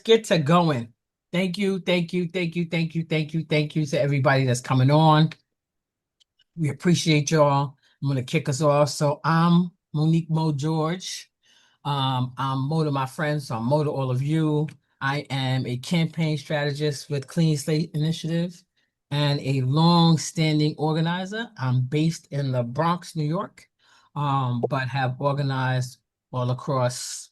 Get to going. Thank you, thank you, thank you, thank you, thank you, thank you to everybody that's coming on. We appreciate y'all. I'm gonna kick us off. So I'm Monique Mo George. I'm Mo to my friends, so I'm Mo to all of you. I am a campaign strategist with Clean Slate Initiative and a long-standing organizer. I'm based in the Bronx, New York, but have organized all across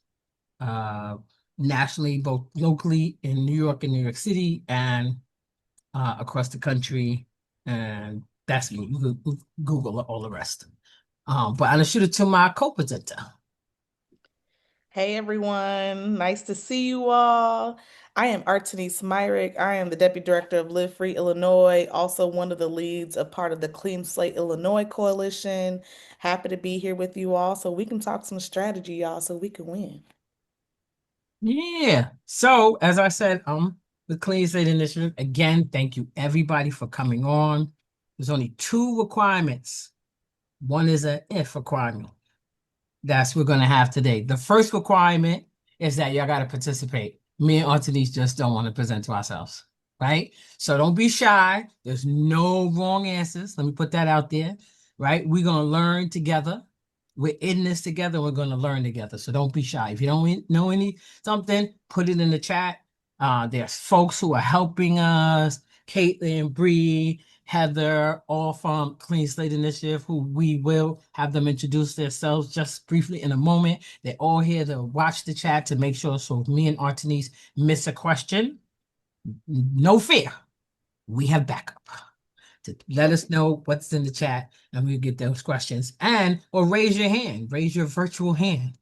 uh, nationally, both locally in New York and New York City, and across the country. And that's me. You can Google all the rest. But I'm gonna shoot it to my co-presenter. Hey everyone, nice to see you all. I am Artinese Thomas. I am the Deputy Director of Live Free Illinois, also one of the leads, a part of the Clean Slate Illinois Coalition. Happy to be here with you all so we can talk some strategy, y'all, so we can win. Yeah. So as I said, the Clean Slate Initiative. Again, thank you everybody for coming on. There's only two requirements. One is a if requirement. That's what we're gonna have today. The first requirement is that y'all gotta participate. Me and Anthony just don't want to present to ourselves, right? So don't be shy. There's no wrong answers. Let me put that out there, right? We're gonna learn together. We're in this together. We're gonna learn together. So don't be shy. If you don't know any something, put it in the chat. There's folks who are helping us. Caitlin, Bree, Heather, all from Clean Slate Initiative, who we will have them introduce themselves just briefly in a moment. They're all here to watch the chat to make sure so if me and Artenise miss a question, no fear. We have backup to let us know what's in the chat and we'll get those questions. And or raise your hand, raise your virtual hand.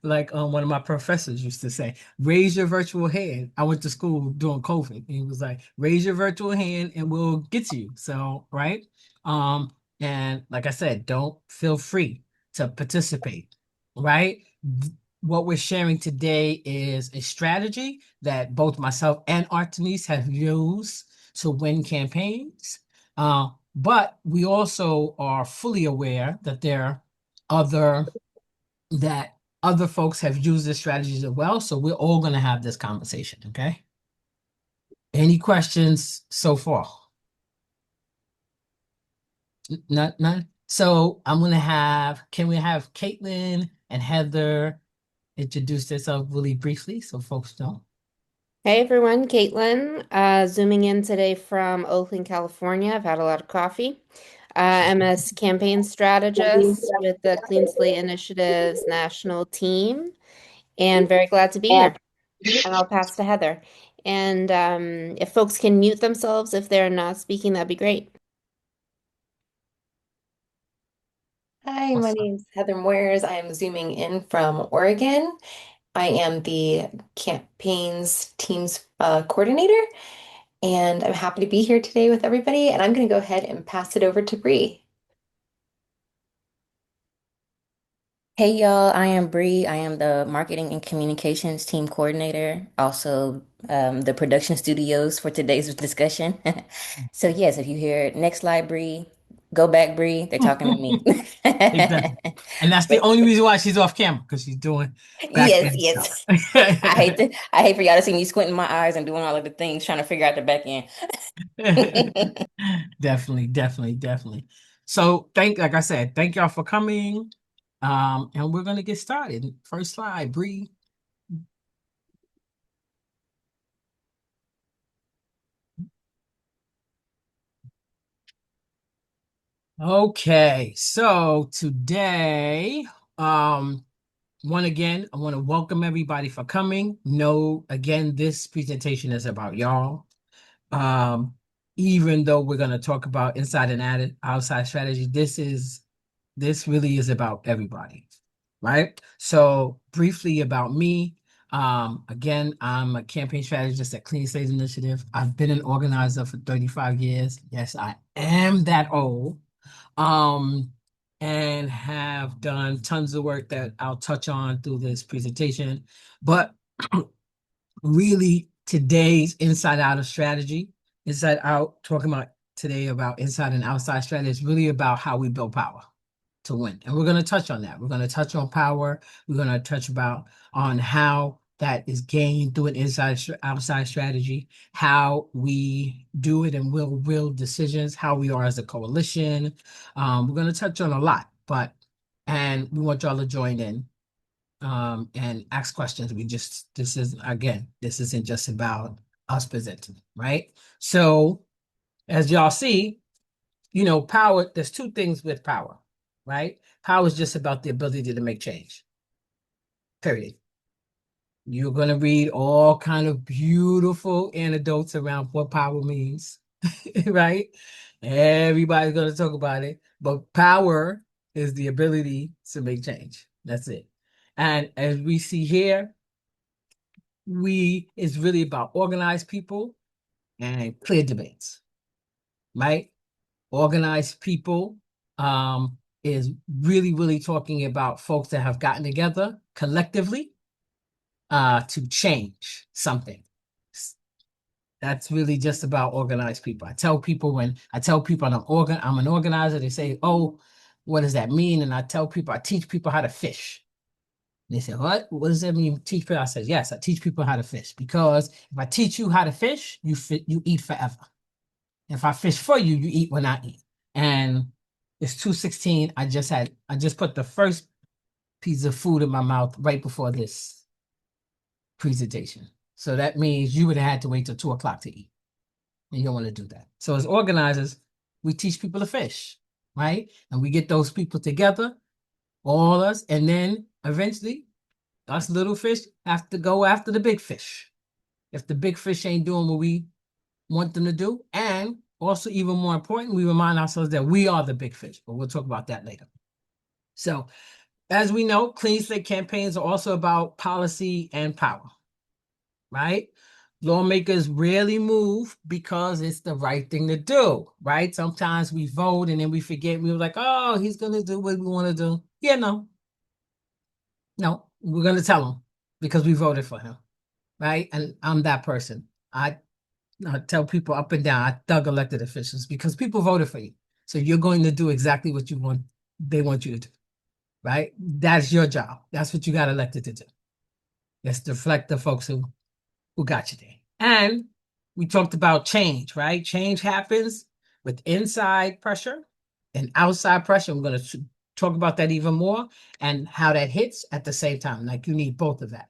Like one of my professors used to say, raise your virtual hand. I went to school during COVID and he was like, raise your virtual hand and we'll get to you. So, right. And like I said, don't feel free to participate, right? What we're sharing today is a strategy that both myself and Artenise have used to win campaigns. But we also are fully aware that there are other that other folks have used this strategies as well. So we're all going to have this conversation. Okay. Any questions so far? None. So I'm going to have. Can we have Caitlin and Heather introduce themselves really briefly so folks know? Hey everyone, Caitlin, zooming in today from Oakland, California. I've had a lot of coffee. I'm a campaign strategist with the Clean Slate Initiative's national team, and very glad to be here. And I'll pass to Heather. And if folks can mute themselves if they're not speaking, that'd be great. Hi, my Awesome. name's Heather Moyers. I'm zooming in from Oregon. I am the campaigns teams coordinator, and I'm happy to be here today with everybody. And I'm going to go ahead and pass it over to Bree. Hey y'all, I am Bree. I am the marketing and communications team coordinator, also the production studios for today's discussion. So yes, if you hear next slide, Bree, go back, Bree. They're talking to me. Exactly. And that's the only reason why she's off camera, because she's doing back Yes, end stuff. yes. I hate for y'all to see me squinting my eyes and doing all of the things trying to figure out the back end. Definitely, definitely, definitely. So like I said, thank y'all for coming. And we're gonna get started. First slide, Bree. Okay, so today, I want to welcome everybody for coming. No, again, this presentation is about y'all. Um, Even though we're going to talk about inside and outside strategy, this really is about everybody, right? So briefly about me. Again, I'm a campaign strategist at Clean Slate Initiative. I've been an organizer for 35 years. Yes, I am that old. Um, and have done tons of work that I'll touch on through this presentation. But really today's inside out of strategy, inside out, talking about today about inside and outside strategy is really about how we build power to win. And we're going to touch on that. We're going to touch on power. We're going to touch about on how that is gained through an outside strategy, how we do it and will real decisions, how we are as a coalition. We're going to touch on a lot, and we want y'all to join in and ask questions. This isn't just about us presenting, right? So as y'all see, power, there's two things with power, right? Power is just about the ability to make change, period. You're going to read all kind of beautiful anecdotes around what power means, right? Everybody's going to talk about it, but power is the ability to make change. That's it. And as we see here, it's really about organized people and clear debates, right? Organized people is really, really talking about folks that have gotten together collectively to change something. That's really just about organized people. When I tell people I'm an organizer, they say, "Oh, what does that mean?" And I teach people how to fish. They say, "What? What does that mean? Teach people?" I said, "Yes, I teach people how to fish because if I teach you how to fish, you eat forever. If I fish for you, you eat when I eat." And it's 2:16. I just put the first piece of food in my mouth right before this presentation. So that means you would have had to wait till 2 o'clock to eat. And you don't want to do that. So as organizers, we teach people to fish, right? And we get those people together, all of us, and then eventually us little fish have to go after the big fish. If the big fish ain't doing what we want them to do, and also even more important, we remind ourselves that we are the big fish, but we'll talk about that later. So as we know, clean slate campaigns are also about policy and power, right? Lawmakers rarely move because it's the right thing to do, right? Sometimes we vote and then we forget. We were like, oh, he's going to do what we want to do. Yeah, no, we're going to tell him because we voted for him, right? And I'm that person. I tell people up and down, I thug elected officials because people voted for you. So you're going to do exactly what they want you to do, right? That's your job. That's what you got elected to do. Let's deflect the folks who got you there. And we talked about change, right? Change happens with inside pressure and outside pressure. I'm going to talk about that even more and how that hits at the same time. Like you need both of that.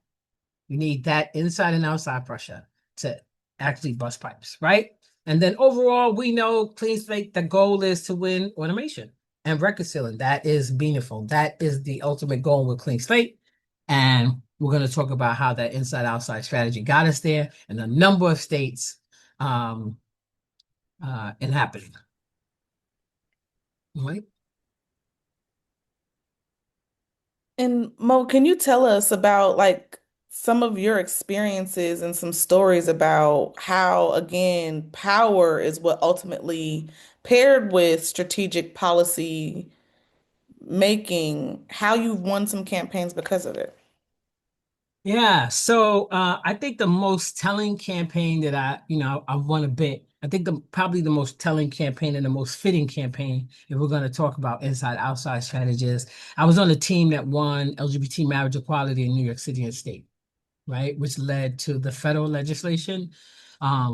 You need that inside and outside pressure to actually bust pipes, right? And then overall, we know Clean Slate, the goal is to win automation and reconciling. That is meaningful. That is the ultimate goal with Clean Slate. And we're going to talk about how that inside-outside strategy got us there and a number of states and happening. Right? And Mo, can you tell us about like some of your experiences and some stories about how, again, power is what ultimately paired with strategic policy making, how you've won some campaigns because of it? Yeah, so I think the most telling campaign that I won a bit. I think probably the most telling campaign and the most fitting campaign, if we're going to talk about inside outside strategies. I was on a team that won LGBT marriage equality in New York City and state, right, which led to the federal legislation,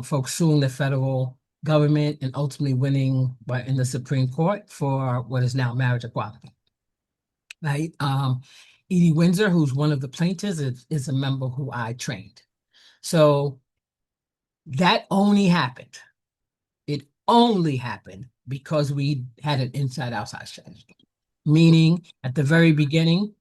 folks suing the federal government and ultimately winning, but in the Supreme Court for what is now marriage equality, right? Edie Windsor, who's one of the plaintiffs, is a member who I trained. So that only happened. It only happened because we had an inside-outside strategy. Meaning, at the very beginning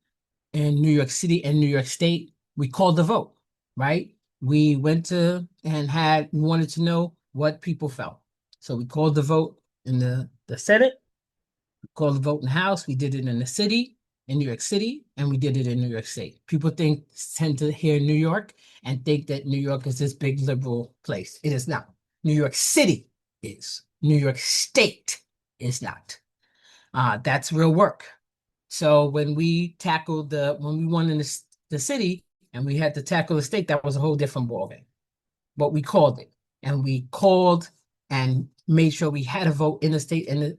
in New York City and New York State, we called the vote, right? We went to and we wanted to know what people felt. So we called the vote in the Senate, called the vote in the House. We did it in the city, in New York City, and we did it in New York State. People tend to hear New York and think that New York is this big liberal place. It is not. New York City is. New York State is not. That's real work. So when we won in the city and we had to tackle the state, that was a whole different ballgame. But we called it, and we called and made sure we had a vote in the state, in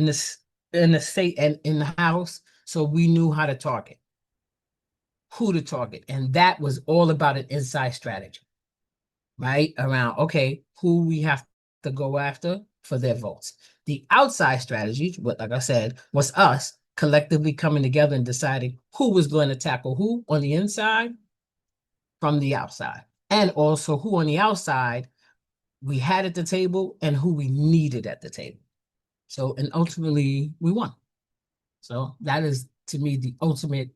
the state and in the House, so we knew how to target who to target. And that was all about an inside strategy, right? Around, okay, who we have to go after for their votes. The outside strategy, what, like I said, was us collectively coming together and deciding who was going to tackle who on the inside from the outside. And also who on the outside we had at the table and who we needed at the table. So, and ultimately we won. So that is to me the ultimate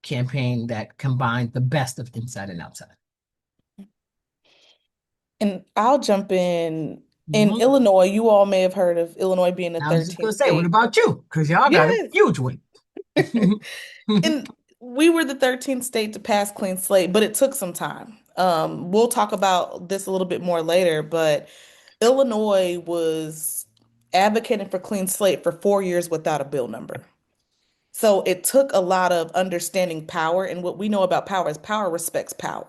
campaign that combined the best of inside and outside. And I'll jump in. In Mhm. Illinois, you all may have heard of Illinois being the I was just 13th gonna say, what state. about you? Because y'all got a Yes. huge win. And we were the 13th state to pass clean slate, but it took some time. We'll talk about this a little bit more later, but Illinois was advocating for clean slate for 4 years without a bill number. So it took a lot of understanding power, and what we know about power is power respects power.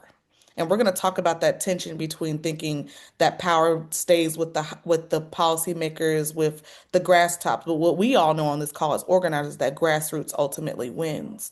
And we're going to talk about that tension between thinking that power stays with the policymakers, with the grass tops. But what we all know on this call as organizers, that grassroots ultimately wins.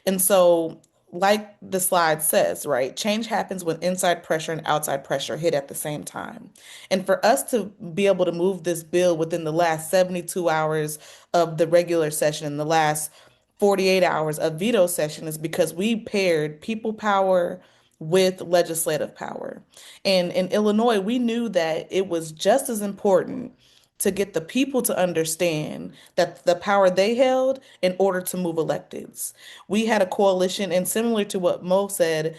And so, like the slide says, right, change happens when inside pressure and outside pressure hit at the same time. And for us to be able to move this bill within the last 72 hours of the regular session, in the last 48 hours of veto session, is because we paired people power with legislative power. And in Illinois, we knew that it was just as important to get the people to understand that the power they held in order to move electeds. We had a coalition, and similar to what Mo said,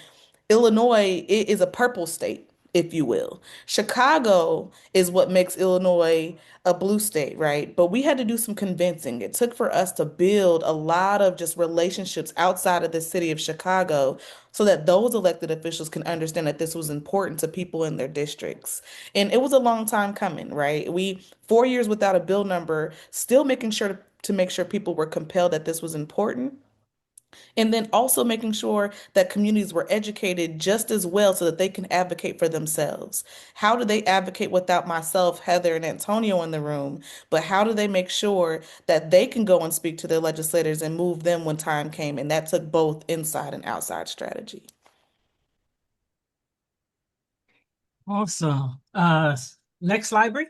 Illinois is a purple state, if you will. Chicago is what makes Illinois a blue state, right? But we had to do some convincing. It took for us to build a lot of just relationships outside of the city of Chicago so that those elected officials can understand that this was important to people in their districts. And it was a long time coming, right? 4 years without a bill number, still making sure to make sure people were compelled that this was important, and then also making sure that communities were educated just as well so that they can advocate for themselves. How do they advocate without myself, Heather, and Antonio in the room? But how do they make sure that they can go and speak to their legislators and move them when time came? And that took both inside and outside strategy. Awesome. Next library.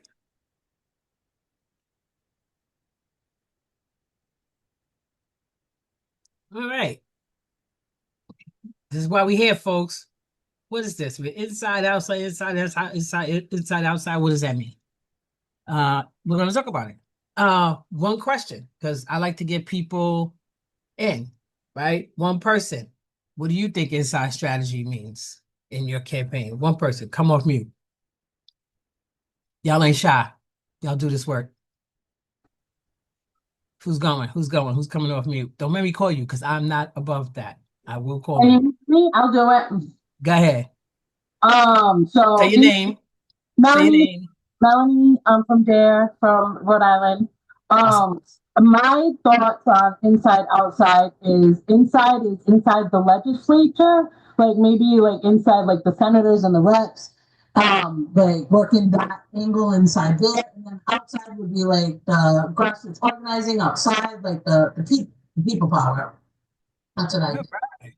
All right. This is why we're here, folks. What is this? We're inside, outside, inside, outside. What does that mean? We're gonna talk about it. One question, because I like to get people in, right? One person. What do you think inside strategy means in your campaign? One person. Come off mute. Y'all ain't shy. Y'all do this work. Who's going? Who's going? Who's coming off mute? Don't make me call you because I'm not above that. I will call you. Me, I'll do it. Go ahead. Say So your name. Say your Melanie, name. Melanie, I'm from there, from Rhode Island. Awesome. My thoughts on inside outside is inside the legislature, like maybe like inside like the senators and the reps, like working that angle inside there, and then outside would be like the grassroots organizing outside, like the people power. That's what I All right.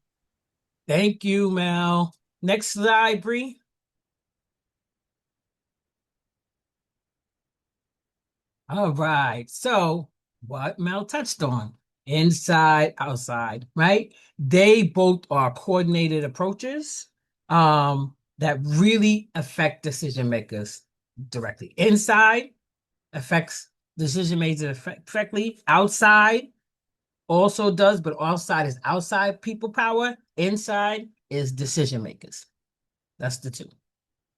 Thank you, Mel. Next slide, Bree. All right. So what Mel touched on, inside, outside, right? They both are coordinated approaches that really affect decision makers directly. Inside affects decision makers directly. Outside also does, but outside is outside people power. Inside is decision makers. That's the two,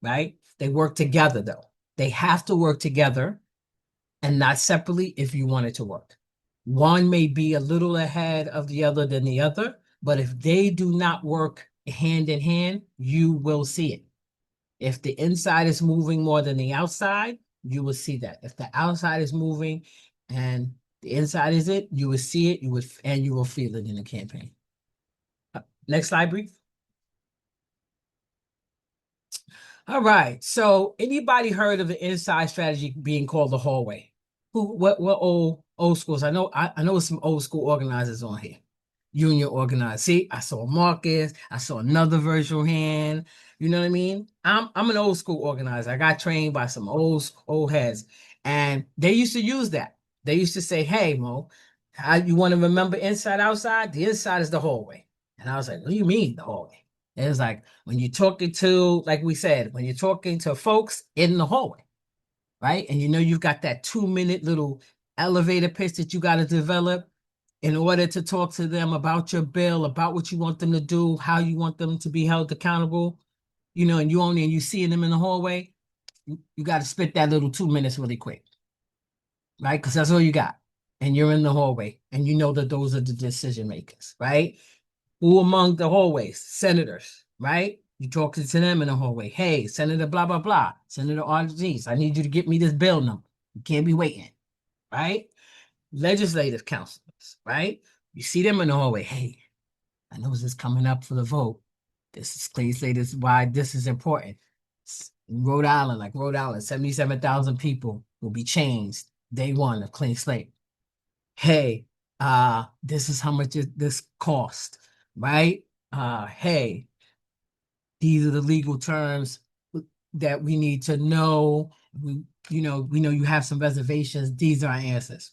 right? They work together though. They have to work together and not separately if you want it to work. One may be a little ahead of the other than the other, but if they do not work hand in hand, you will see it. If the inside is moving more than the outside, you will see that. If the outside is moving and the inside is it, you will see it, and you will feel it in the campaign. Next slide, brief. All right. So anybody heard of the inside strategy being called the hallway? What old schools? I know some old school organizers on here. union organized. See, I saw Marcus, I saw another virtual hand. You know what I mean? I'm an old school organizer. I got trained by some old heads, and they used to use that. They used to say, "Hey, Mo, how you want to remember inside outside? The inside is the hallway." And I was like, "What do you mean the hallway?" It was like when you're talking to, like we said, when you're talking to folks in the hallway, right? And you know you've got that 2 minute little elevator pitch that you got to develop in order to talk to them about your bill, about what you want them to do, how you want them to be held accountable, and you seeing them in the hallway, you got to spit that little 2 minutes really quick, right? Because that's all you got. And you're in the hallway and you know that those are the decision makers, right? Who among the hallways? Senators, right? You talking to them in the hallway. Hey, Senator blah, blah, blah. Senator Artinese, I need you to get me this bill number. You can't be waiting, right? Legislative councilors, right? You see them in the hallway. Hey, I know this is coming up for the vote. This is Clean Slate. This is why this is important. In Rhode Island, 77,000 people will be changed day one of Clean Slate. Hey, this is how much this cost, right? Hey, these are the legal terms that we need to know. We know you have some reservations. These are our answers.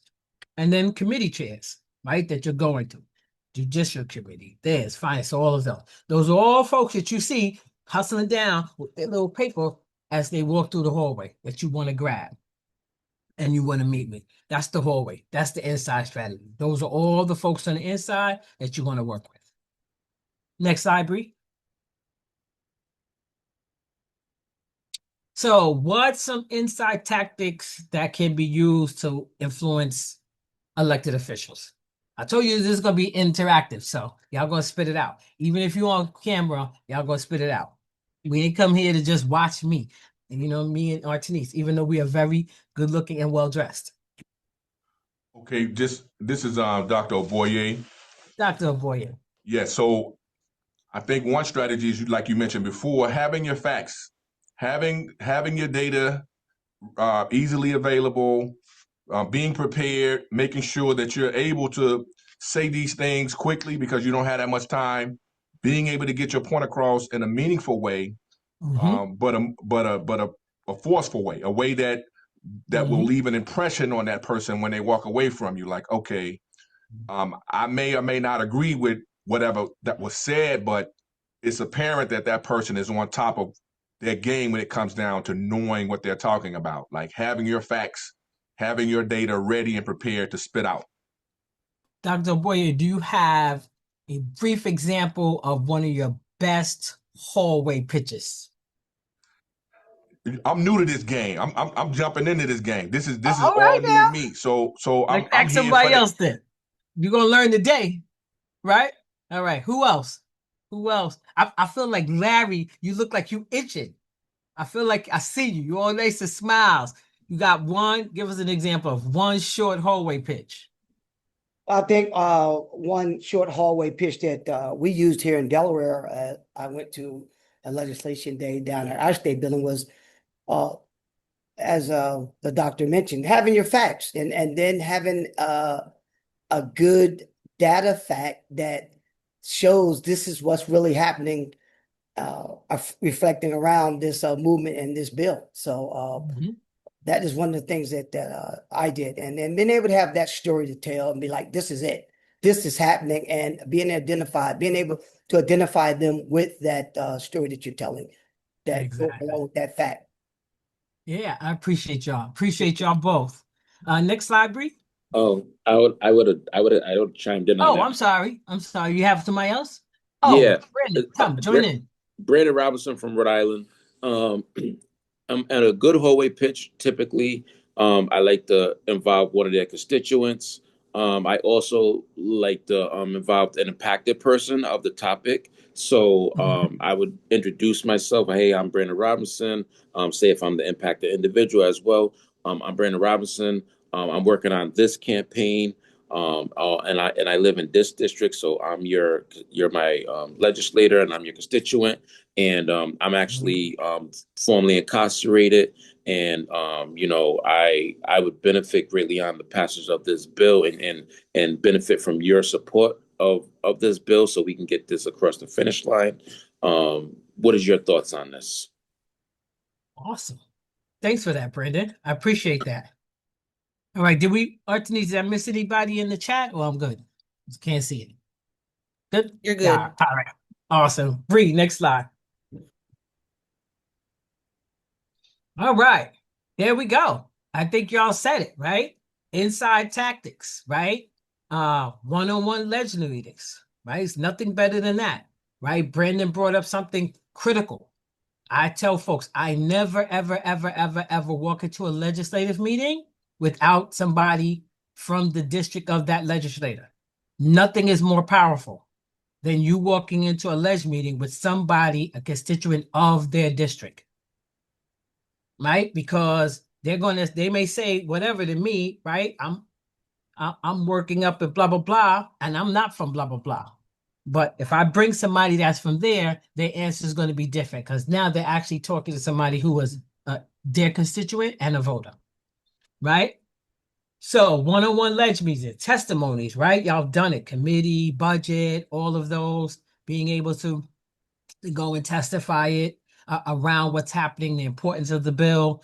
And then committee chairs, right, that you're going to. Judicial Committee, there's finance, so all of them. Those are all folks that you see hustling down with their little paper as they walk through the hallway that you want to grab and you want to meet with. That's the hallway. That's the inside strategy. Those are all the folks on the inside that you want to work with. Next slide, Bree. So what's some inside tactics that can be used to influence elected officials? I told you this is going to be interactive, so y'all going to spit it out. Even if you're on camera, y'all going to spit it out. We ain't come here to just watch me, and me and Artinese, even though we are very good looking and well dressed. Okay, this is Dr. Oboye. Dr. Boyer. Yeah, so I think one strategy is like you mentioned before, having your facts, having your data easily available, being prepared, making sure that you're able to say these things quickly because you don't have that much time, being able to get your point across in a meaningful way, but a forceful way, a way that will leave an impression on that person when they walk away from you. Like, okay, I may or may not agree with whatever that was said, but it's apparent that that person is on top of their game when it comes down to knowing what they're talking about, like having your facts, having your data ready and prepared to spit out. Dr. Boyer, do you have a brief example of one of your best hallway pitches? I'm new to this game. I'm jumping into this game. This is All all right new to now. me. So I'm Like I'm ask here for somebody the. else then. You're gonna learn today, right? All right. Who else? Who else? I feel like Larry, you look like you itching. I feel like I see you. You all nice and smiles. You got one. Give us an example of one short hallway pitch. I think one short hallway pitch that we used here in Delaware, I went to a legislation day down at our state building was, uh, as the doctor mentioned, having your facts and then having a good data fact that shows this is what's really happening, reflecting around this movement and this bill. So that is one of the things that I did, and then being able to have that story to tell and be like, this is it, this is happening, and being able to identify them with that story that you're telling, that go Exactly. along with that fact. Yeah, I appreciate y'all. Appreciate y'all both. Next slide, Bree. Oh, I would chimed in on Oh, that. I'm sorry. I'm sorry. You have somebody else? Oh, Yeah, Brandon, come join Bra- in. Brandon Robinson from Rhode Island. Um, I'm at a good hallway pitch. Typically, I like to involve one of their constituents. I also like to involve an impacted person of the topic. So I would introduce myself. Hey, I'm Brandon Robinson. Say if I'm the impacted individual as well. I'm Brandon Robinson. I'm working on this campaign. And I live in this district, so you're my legislator, and I'm your constituent, and I'm actually formerly incarcerated, and I would benefit greatly on the passage of this bill, and benefit from your support of this bill so we can get this across the finish line. What is your thoughts on this? Awesome. Thanks for that, Brandon. I appreciate that. All right. Artinese, did I miss anybody in the chat? Well, I'm good. Just can't see it. Good. You're Yeah. good. All right. Awesome. Bree, next slide. All right. There we go. I think y'all said it, right? Inside tactics, right? One-on-one legend meetings, right? It's nothing better than that, right? Brandon brought up something critical. I tell folks, I never, ever, ever, ever, ever walk into a legislative meeting without somebody from the district of that legislator. Nothing is more powerful than you walking into a leg meeting with somebody, a constituent of their district, right? Because they may say whatever to me, right? I'm working up at blah blah blah, and I'm not from blah blah blah. But if I bring somebody that's from there, their answer is going to be different because now they're actually talking to somebody who was their constituent and a voter, right? So one-on-one ledge meetings, testimonies, right? Y'all done it, committee, budget, all of those, being able to go and testify it around what's happening, the importance of the bill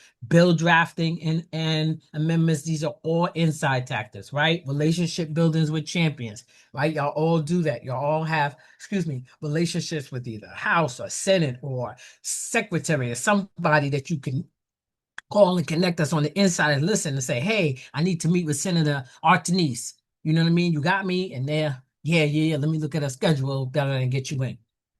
drafting and amendments. These are all inside tactics, right? Relationship buildings with champions, right? Y'all all do that. Y'all all have, relationships with either House or Senate or secretary or somebody that you can call and connect us on the inside and listen and say, hey, I need to meet with Senator Artinese. You know what I mean? You got me? And there, yeah. Let me look at a schedule better and get you in.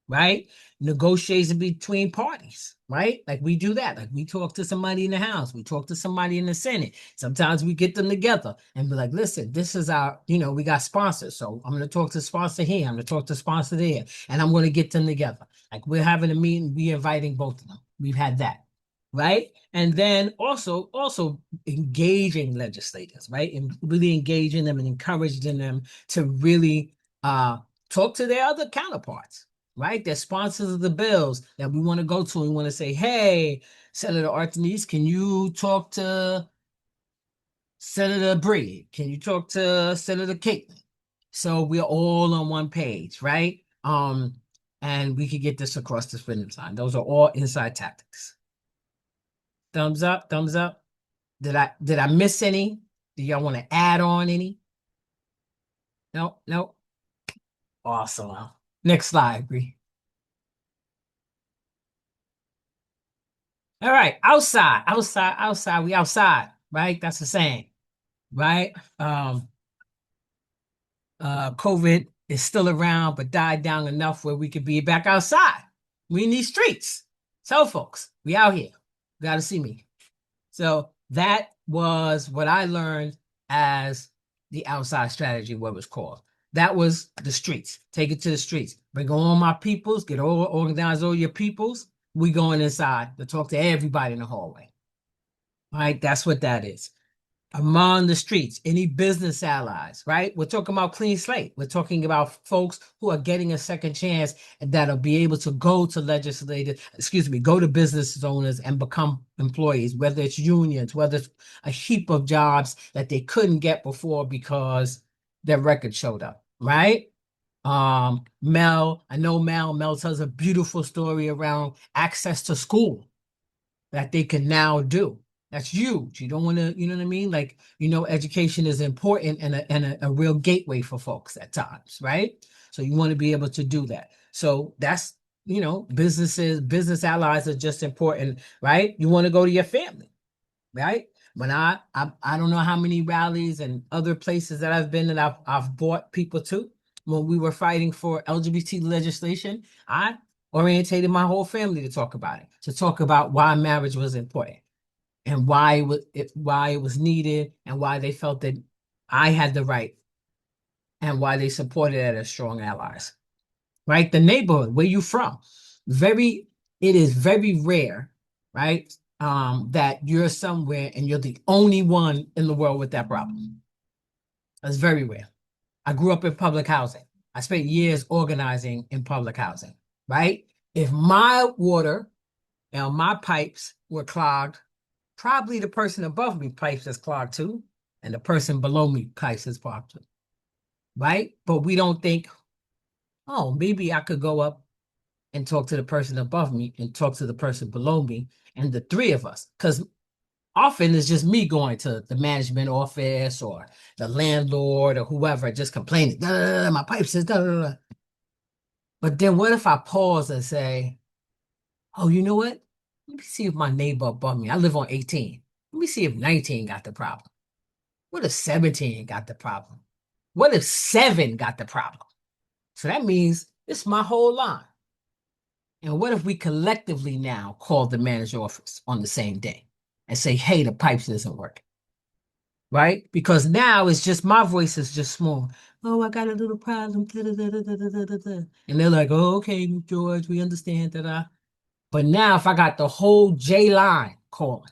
Right? Negotiation between parties, right? Like we do that. Like we talk to somebody in the House, we talk to somebody in the Senate. Sometimes we get them together and be like, listen, this is our, we got sponsors. So I'm going to talk to sponsor here. I'm going to talk to sponsor there. And I'm going to get them together. Like we're having a meeting, we're inviting both of them. We've had that. Right. And then also engaging legislators, right? And really engaging them and encouraging them to really talk to their other counterparts, right? They're sponsors of the bills that we want to go to and want to say, hey, Senator Artinese, can you talk to Senator Bree? Can you talk to Senator Caitlin? So we're all on one page, right? And we could get this across the finish line. Those are all inside tactics. Thumbs up, thumbs up. Did I miss any? Do y'all want to add on any? No. Awesome. Next slide, Bree. All right, outside. We outside, right? That's the saying, right? COVID is still around, but died down enough where we could be back outside. We in these streets. So, folks, we out here. Got to see me. So that was what I learned as the outside strategy, what it was called. That was the streets. Take it to the streets. Bring all my peoples, organize all your peoples. We going inside to talk to everybody in the hallway. All right, that's what that is. Among the streets, any business allies, right? We're talking about clean slate. We're talking about folks who are getting a second chance and that'll be able to go to go to business owners and become employees, whether it's unions, whether it's a heap of jobs that they couldn't get before because their record showed up, right? Mel, I know Mel tells a beautiful story around access to school that they can now do. That's huge. You don't want to, you know what I mean? Like, education is important and a real gateway for folks at times, right? So you want to be able to do that. So that's, business allies are just important, right? You want to go to your family, right? When I don't know how many rallies and other places that I've been that I've brought people to when we were fighting for LGBT legislation, I orientated my whole family to talk about it, to talk about why marriage was important and why it was needed and why they felt that I had the right and why they supported it as strong allies. Right? The neighborhood, where you from? It is very rare, right? That you're somewhere and you're the only one in the world with that problem. That's very rare. I grew up in public housing. I spent years organizing in public housing, right? If my water and my pipes were clogged, probably the person above me pipes is clogged too, and the person below me pipes is clogged too. right? But we don't think, oh, maybe I could go up and talk to the person above me and talk to the person below me and the three of us. Because often it's just me going to the management office or the landlord or whoever just complaining, "Da, da, da, da, my pipe says, da, da, da, da." But then what if I pause and say, oh, you know what? Let me see if my neighbor above me, I live on 18. Let me see if 19 got the problem. What if 17 got the problem? What if 7 got the problem? So that means it's my whole line. And what if we collectively now call the manager office on the same day and say, hey, the pipes isn't working, right? Because now it's just my voice is just small. Oh, I got a little problem. Da, da, da, da, da, da, da, da. And they're like, oh, okay, George, we understand that. But now if I got the whole J line calling,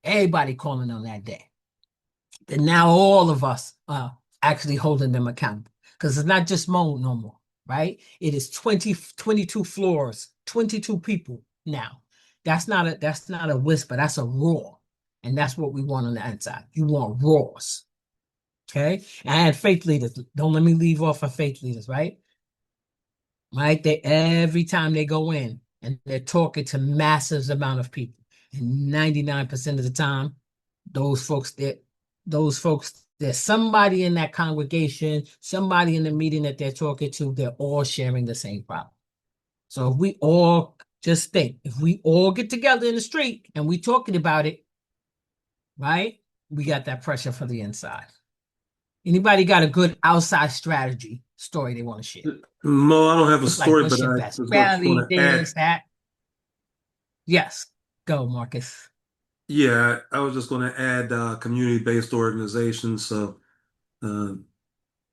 everybody calling on that day, then now all of us are actually holding them accountable. Because it's not just Mo no more, right? It is 22 floors, 22 people now. That's not a whisper, that's a roar. And that's what we want on the inside. You want roars. Okay. And I had faith leaders. Don't let me leave off of faith leaders, right? Right? They every time they go in and they're talking to massive amount of people. And 99% of the time, those folks that those folks, there's somebody in that congregation, somebody in the meeting that they're talking to, they're all sharing the same problem. So if we all just think, if we all get together in the street and we talking about it, right? We got that pressure for the inside. Anybody got a good outside strategy story they want to share? Mo, I don't have a Like, story, but what's your I best was just strategy? going to add. This, that. Yes, go, Marcus. Yeah, I was just going to add community-based organizations, so uh, Oh,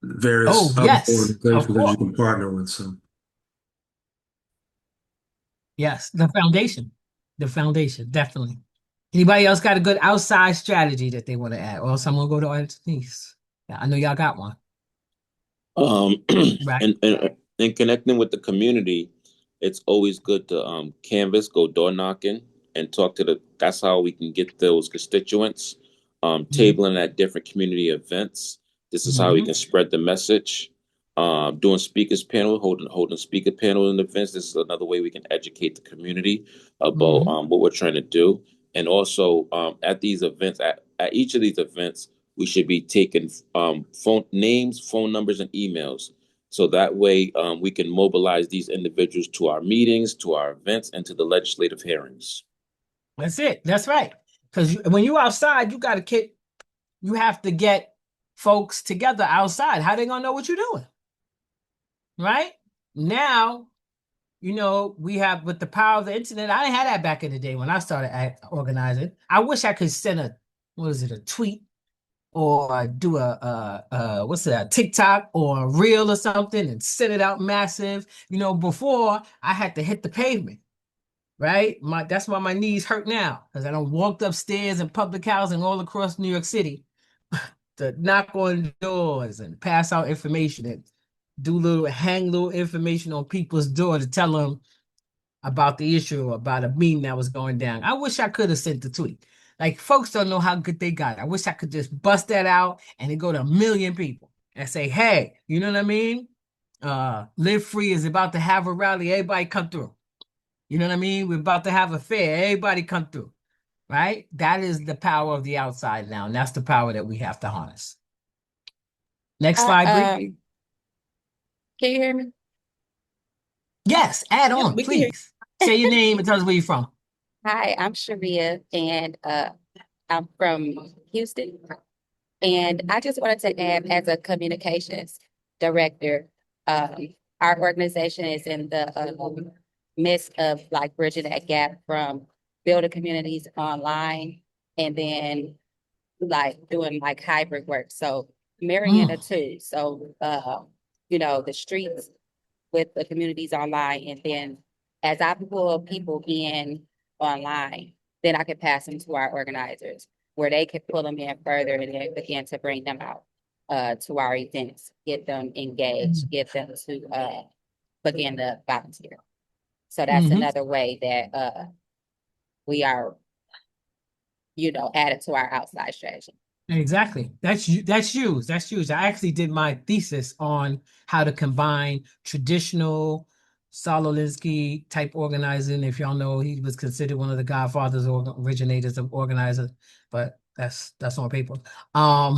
various other yes, of organizations that you course. can partner with. So, Yes, the foundation. The foundation, definitely. Anybody else got a good outside strategy that they want to add? Or else I'm gonna go to Artinese. Yeah, I know y'all got one. Um, Right. and connecting with the community, it's always good to canvas, go door knocking, and talk to the. That's how we can get those constituents. Mm-hmm. Tabling at different community events. This is how we Mm-hmm. can spread the message. Doing speakers panel, holding speaker panel in events. This is another way we can educate the community about Mm-hmm. what we're trying to do. And also at these events, at each of these events, we should be taking phone names, phone numbers, and emails. So that way we can mobilize these individuals to our meetings, to our events, and to the legislative hearings. That's it. That's right. Because when you outside, you have to get folks together outside. How they gonna know what you're doing? Right? Now, we have with the power of the internet. I didn't have that back in the day when I started organizing. I wish I could send a tweet or do what's that, TikTok or a reel or something and send it out massive. Before I had to hit the pavement, right? That's why my knees hurt now because I don't walked upstairs in public housing all across New York City to knock on doors and pass out information and hang little information on people's door to tell them about the issue, about a meeting that was going down. I wish I could have sent the tweet. Like, folks don't know how good they got it. I wish I could just bust that out and it go to 1 million people and say, hey, you know what I mean? Live Free is about to have a rally. Everybody come through. You know what I mean? We're about to have a fair. Everybody come through. Right? That is the power of the outside now. And that's the power that we have to harness. Next slide, Bree. Can you hear me? Yes, add Yep, on, we can hear please. Say your name and tell us where you're from. Hi, I'm Sharia, and I'm from Houston. And I just wanted to add, as a communications director, our organization is in the midst of like bridging that gap from building communities online and then like doing like hybrid work. So marrying the Mm, two. So the streets with the communities online, and then as I pull people in online, then I can pass them to our organizers where they can pull them in further and then begin to bring them out to our events, get them engaged, get them to begin to volunteer. So that's mm-hmm. another way that we are, added to our outside strategy. Exactly. That's used. That's used. I actually did my thesis on how to combine traditional Saul Alinsky type organizing. If y'all know, he was considered one of the godfathers or originators of organizing, but that's on paper. Um,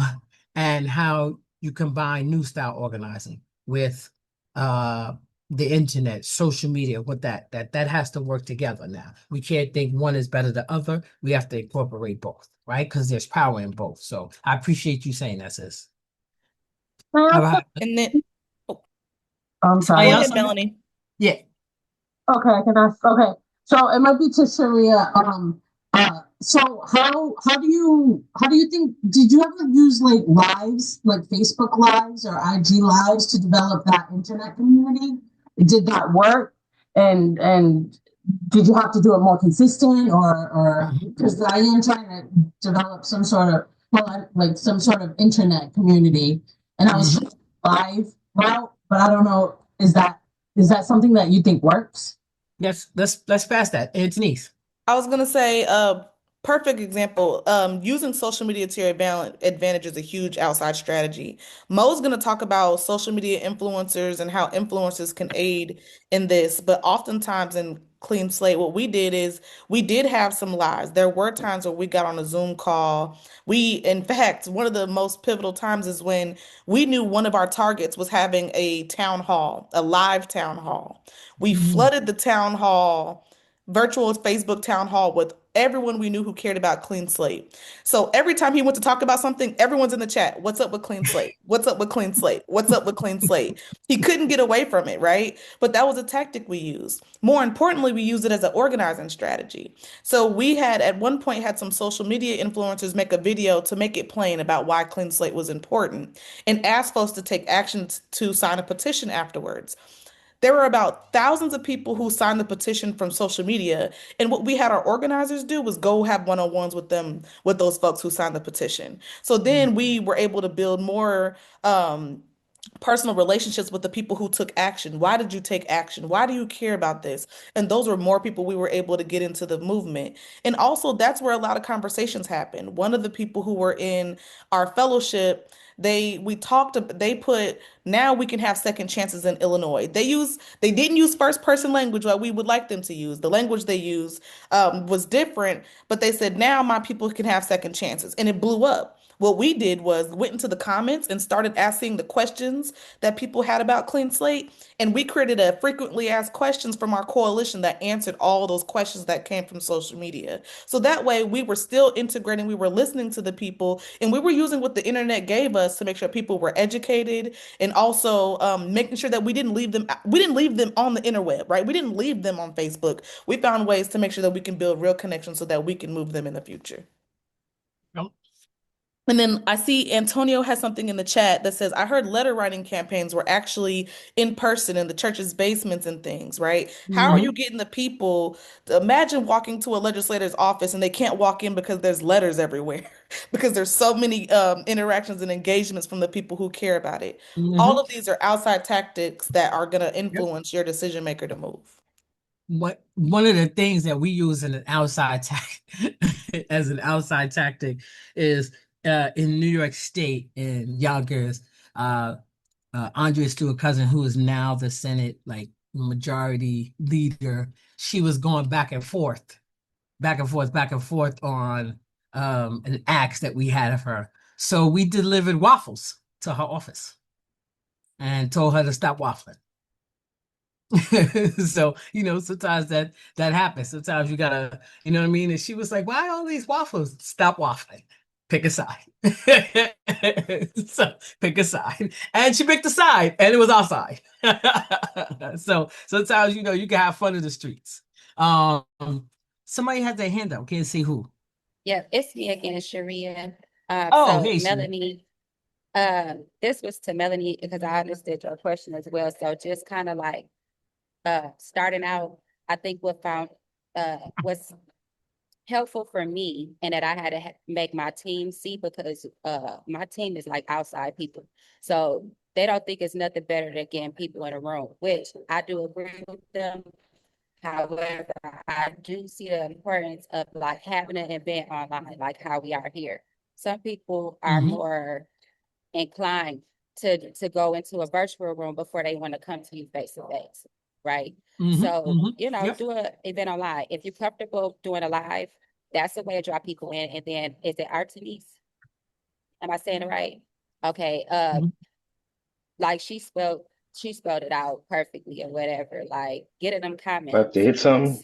and how you combine new style organizing with uh the internet, social media, with that has to work together now. We can't think one is better than the other. We have to incorporate both, right? Because there's power in both. So I appreciate you saying that, sis. All right. And then, oh, I'm Somebody go sorry. else ahead, on that? Melanie. Yeah. Okay, can I? Okay, so it might be to Sharia. So how do you think? Did you ever use like lives, like Facebook lives or IG lives, to develop that internet community? Did that work? And did you have to do it more consistent, or Mhm. because I am trying to develop some sort of, well, like some sort of internet community, and I was Mhm. trying live route, but I don't know. Is that something that you think works? Let's pass that. Anthony's. I was gonna say, perfect example. Using social media to your advantage is a huge outside strategy. Mo's gonna talk about social media influencers and how influencers can aid in this, but oftentimes in Clean Slate, what we did is we did have some lives. There were times where we got on a Zoom call. In fact, one of the most pivotal times is when we knew one of our targets was having a town hall, a live town hall. We Mhm. flooded the town hall virtual Facebook town hall with everyone we knew who cared about Clean Slate. So every time he went to talk about something, everyone's in the chat. What's up with Clean Slate? What's up with Clean Slate? What's up with Clean Slate? He couldn't get away from it, right? But that was a tactic we used. More importantly, we used it as an organizing strategy. So we had at one point had some social media influencers make a video to make it plain about why Clean Slate was important and ask folks to take action to sign a petition afterwards. There were about thousands of people who signed the petition from social media. And what we had our organizers do was go have one-on-ones with them, with those folks who signed the petition. So then we were able to build more personal relationships with the people who took action. Why did you take action? Why do you care about this? And those were more people we were able to get into the movement. And also, that's where a lot of conversations happen. One of the people who were in our fellowship, they put, now we can have second chances in Illinois. They didn't use first person language like we would like them to use. The language they used was different, but they said now my people can have second chances, and it blew up. What we did was went into the comments and started asking the questions that people had about Clean Slate. And we created a frequently asked questions from our coalition that answered all those questions that came from social media. So that way we were still integrating, we were listening to the people, and we were using what the internet gave us to make sure people were educated and also making sure that we didn't leave them on the interweb, right? We didn't leave them on Facebook. We found ways to make sure that we can build real connections so that we can move them in the future. Nope. And then I see Antonio has something in the chat that says, I heard letter writing campaigns were actually in person in the church's basements and things, right? How are you Mhm. getting the people to imagine walking to a legislator's office and they can't walk in because there's letters everywhere, because there's so many interactions and engagements from the people who care about it. All Mhm. of these are outside tactics that are going to Yep. influence your decision maker to move. One of the things that we use in an outside as an outside tactic is in New York State in Yonkers, uh, Andrea Stewart Cousin, who is now the Senate like majority leader, she was going back and forth, back and forth, back and forth on an axe that we had of her. So we delivered waffles to her office and told her to stop waffling. So, sometimes that happens. Sometimes you gotta, you know what I mean? And she was like, "Why all these waffles? Stop waffling. Pick a side." So pick a side. And she picked a side, and it was our side. So sometimes you can have fun in the streets. Um, Somebody had their hand up. Can't see who. Yeah, it's me again, Sharia. Oh, So hey, Sheree. Melanie, this was to Melanie because I understood your question as well. So just kind of like starting out, I think what found was helpful for me and that I had to make my team see because my team is like outside people. So they don't think it's nothing better than getting people in a room, which I do agree with them. However, I do see the importance of like having an event online, like how we are here. Some people are Mhm. more inclined to go into a virtual room before they want to come to you face to face, right? So, Yep. do an event on live. If you're comfortable doing a live, that's the way to draw people in. And then is it Artinese? Am I saying it right? Okay. Mhm. Like she spelled it out perfectly or whatever. Like get in them About to comments. hit something.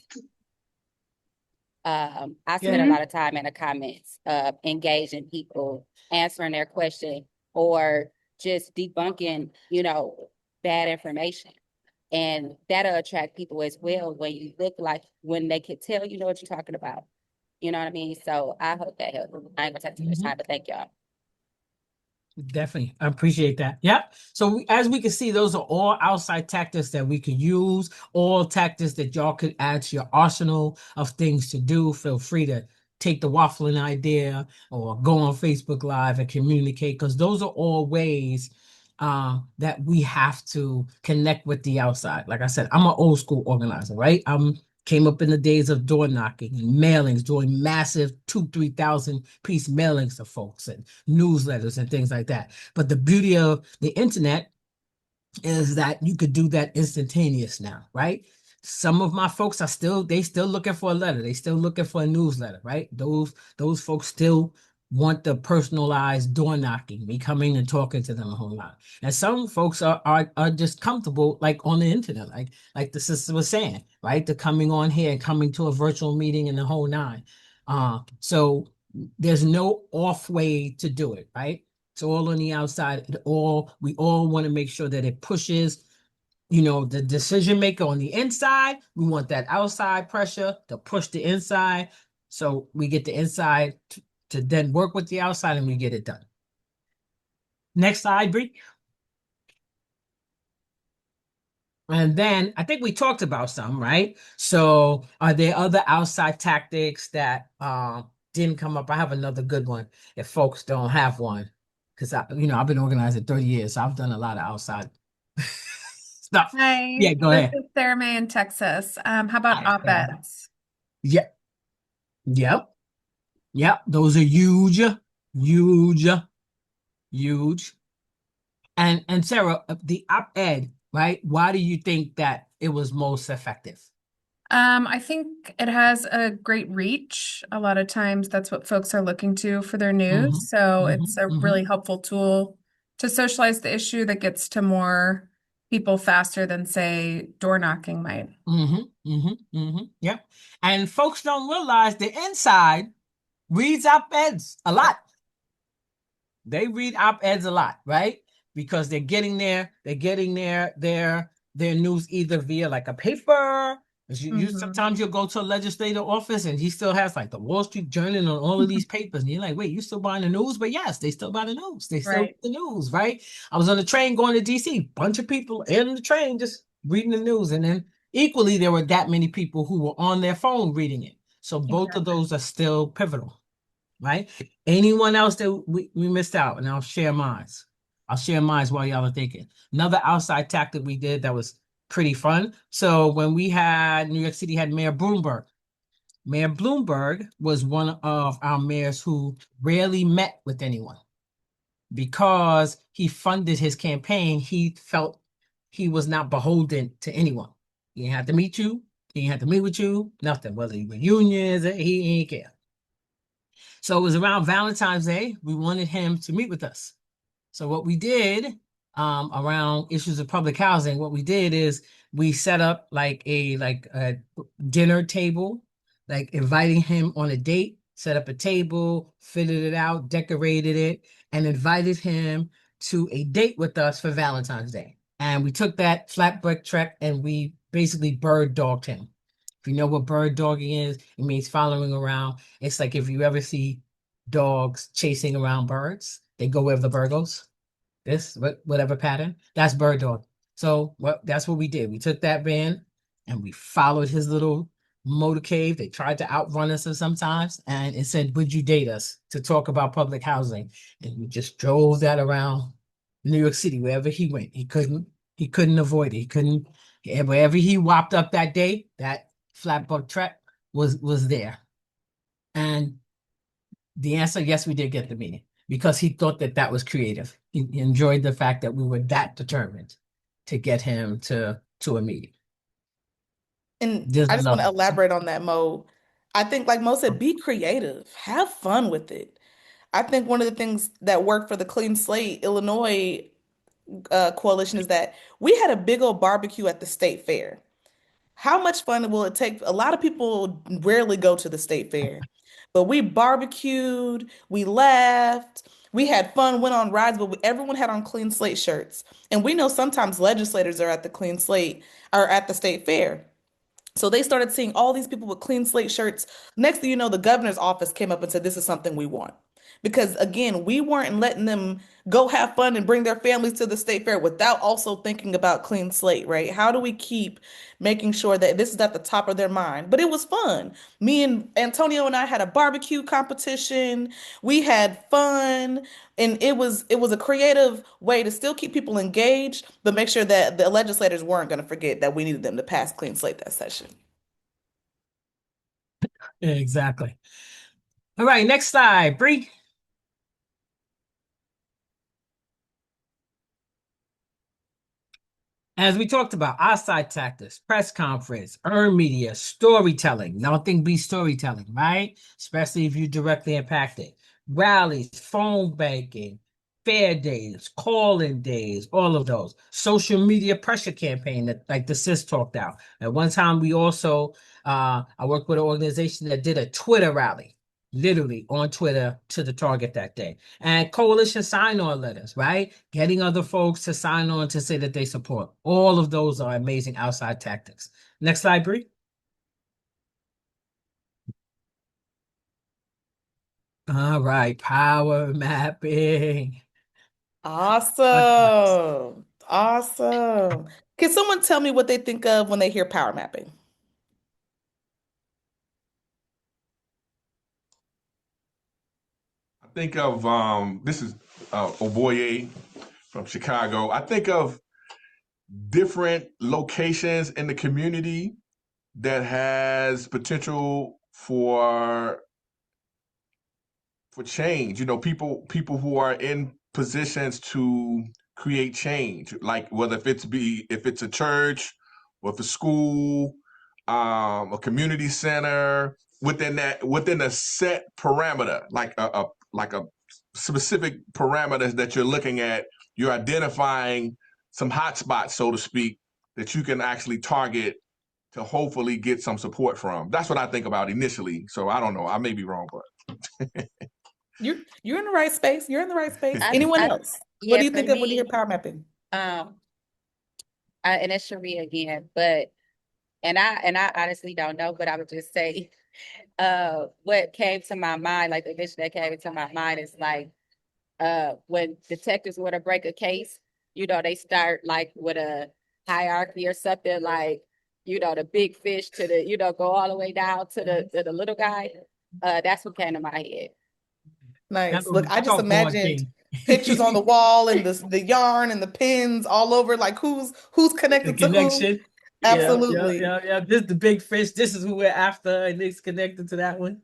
I spend a Yeah. lot of time in the comments, engaging people, answering their question, or just debunking, bad information. And that'll attract people as well when you look like when they can tell you know what you're talking about. You know what I mean? So I hope that helps. I ain't gonna take too much time, but thank y'all. Definitely. I appreciate that. Yep. So as we can see, those are all outside tactics that we could use, all tactics that y'all could add to your arsenal of things to do. Feel free to take the waffling idea or go on Facebook Live and communicate, because those are all ways that we have to connect with the outside. Like I said, I'm an old school organizer, right? Came up in the days of door knocking and mailings, doing massive 2,000-3,000 piece mailings to folks and newsletters and things like that. But the beauty of the internet is that you could do that instantaneous now, right? Some of my folks are still looking for a letter. They still looking for a newsletter, right? Those folks still want the personalized door knocking, me coming and talking to them a whole lot. And some folks are just comfortable like on the internet, like the sister was saying, right? The coming on here and coming to a virtual meeting and the whole nine. So there's no off way to do it, right? It's all on the outside. We all want to make sure that it pushes, the decision maker on the inside. We want that outside pressure to push the inside. So we get the inside to then work with the outside and we get it done. Next slide, Bree. And then I think we talked about some, right? So are there other outside tactics that didn't come up? I have another good one if folks don't have one. Because I've been organizing 30 years, so I've done a lot of outside stuff. Hi, Yeah, go this ahead. is Sarah Mae in Texas. How about Hi, Sarah. op-eds? Yeah, yep, yep. Those are huge, huge, huge. And Sarah, the op-ed, right? Why do you think that it was most effective? I think it has a great reach. A lot of times that's what folks are looking to for their Mm-hmm, news. So it's a mm-hmm, really helpful tool to socialize the issue that gets to more people faster than, say, door knocking might. mm-hmm, mm-hmm, mm-hmm. Yep. And folks don't realize the inside reads op-eds a lot. They read op-eds a lot, right? Because they're getting their news either via like a paper. Mhm. Sometimes you'll go to a legislative office and he still has like the Wall Street Journal and all of these papers, and you're like, wait, you still buying the news? But yes, they still buy the news. They still Right. read the news, right? I was on the train going to DC, bunch of people in the train just reading the news, and then equally there were that many people who were on their phone reading it. So both of Exactly. those are still pivotal, right? Anyone else that we missed out, and I'll share mine. I'll share mine while y'all are thinking. Another outside tactic we did that was pretty fun. So when New York City had Mayor Bloomberg. Mayor Bloomberg was one of our mayors who rarely met with anyone because he funded his campaign. He felt he was not beholden to anyone. He didn't have to meet you. He didn't have to meet with you. Nothing. Whether you were unions, he didn't care. So it was around Valentine's Day. We wanted him to meet with us. So what we did around issues of public housing, what we did is we set up like a dinner table, like inviting him on a date, set up a table, fitted it out, decorated it, and invited him to a date with us for Valentine's Day. And we took that flatbed trek and we basically bird dogged him. If you know what bird dogging is, it means following around. It's like if you ever see dogs chasing around birds, they go wherever the bird goes. Whatever pattern, that's bird dog. So that's what we did. We took that van and we followed his little motorcade. They tried to outrun us sometimes, and it said, "Would you date us?" to talk about public housing. And we just drove that around New York City wherever he went. He couldn't avoid it. He couldn't. Wherever he whopped up that day, that flatboat track was there. And The answer, yes, we did get the meeting because he thought that that was creative. He enjoyed the fact that we were that determined to get him to a meeting. And There's I just want to another. elaborate on that, Mo. I think, like Mo said, be creative, have fun with it. I think one of the things that worked for the Clean Slate Illinois coalition is that we had a big old barbecue at the state fair. How much fun will it take? A lot of people rarely go to the state fair, but we barbecued, we laughed, we had fun, went on rides, but everyone had on clean slate shirts. And we know sometimes legislators are at the clean slate or at the state fair. So they started seeing all these people with clean slate shirts. Next thing you know, the governor's office came up and said, this is something we want. Because again, we weren't letting them go have fun and bring their families to the state fair without also thinking about clean slate, right? How do we keep making sure that this is at the top of their mind? But it was fun. Me and Antonio and I had a barbecue competition. We had fun, and it was a creative way to still keep people engaged, but make sure that the legislators weren't going to forget that we needed them to pass clean slate that session. Exactly. All right, next slide, Bree. As we talked about, outside tactics, press conference, earned media, storytelling. Nothing beats storytelling, right? Especially if you directly impacted. Rallies, phone banking, fair days, call-in days, all of those. Social media pressure campaign that like the sis talked out. At one time, we also I worked with an organization that did a Twitter rally. Literally on Twitter to the target that day. And coalition sign-on letters, right? Getting other folks to sign on to say that they support. All of those are amazing outside tactics. Next slide, Bree. All right, power mapping. Awesome. Awesome. Can someone tell me what they think of when they hear power mapping? I think of this is Oboye from Chicago. I think of different locations in the community that has potential for change. You know, people who are in positions to create change, like whether if it's a church or if a school, a community center within a set parameter, like a specific parameters that you're looking at. You're identifying some hot spots, so to speak, that you can actually target to hopefully get some support from. That's what I think about initially. So I don't know. I may be wrong, but You're in the right space. You're in the right space. I, Anyone I, else? What yeah, do you for think of when you hear me, power mapping? um, and it's Sharia again, but and I honestly don't know, but I would just say, what came to my mind, like the vision that came into my mind is like, when detectives want to break a case, they start like with a hierarchy or something, like, the big fish to the, go all the way down to the little guy. That's what came to my head. Nice. Remember Look, we I just chalkboard imagined king. pictures on the wall and the yarn and the pins all over, like who's The connected to who. connection. Yeah, yeah, Absolutely. yeah, yeah. This is the big fish. This is who we're after, and it's connected to that one.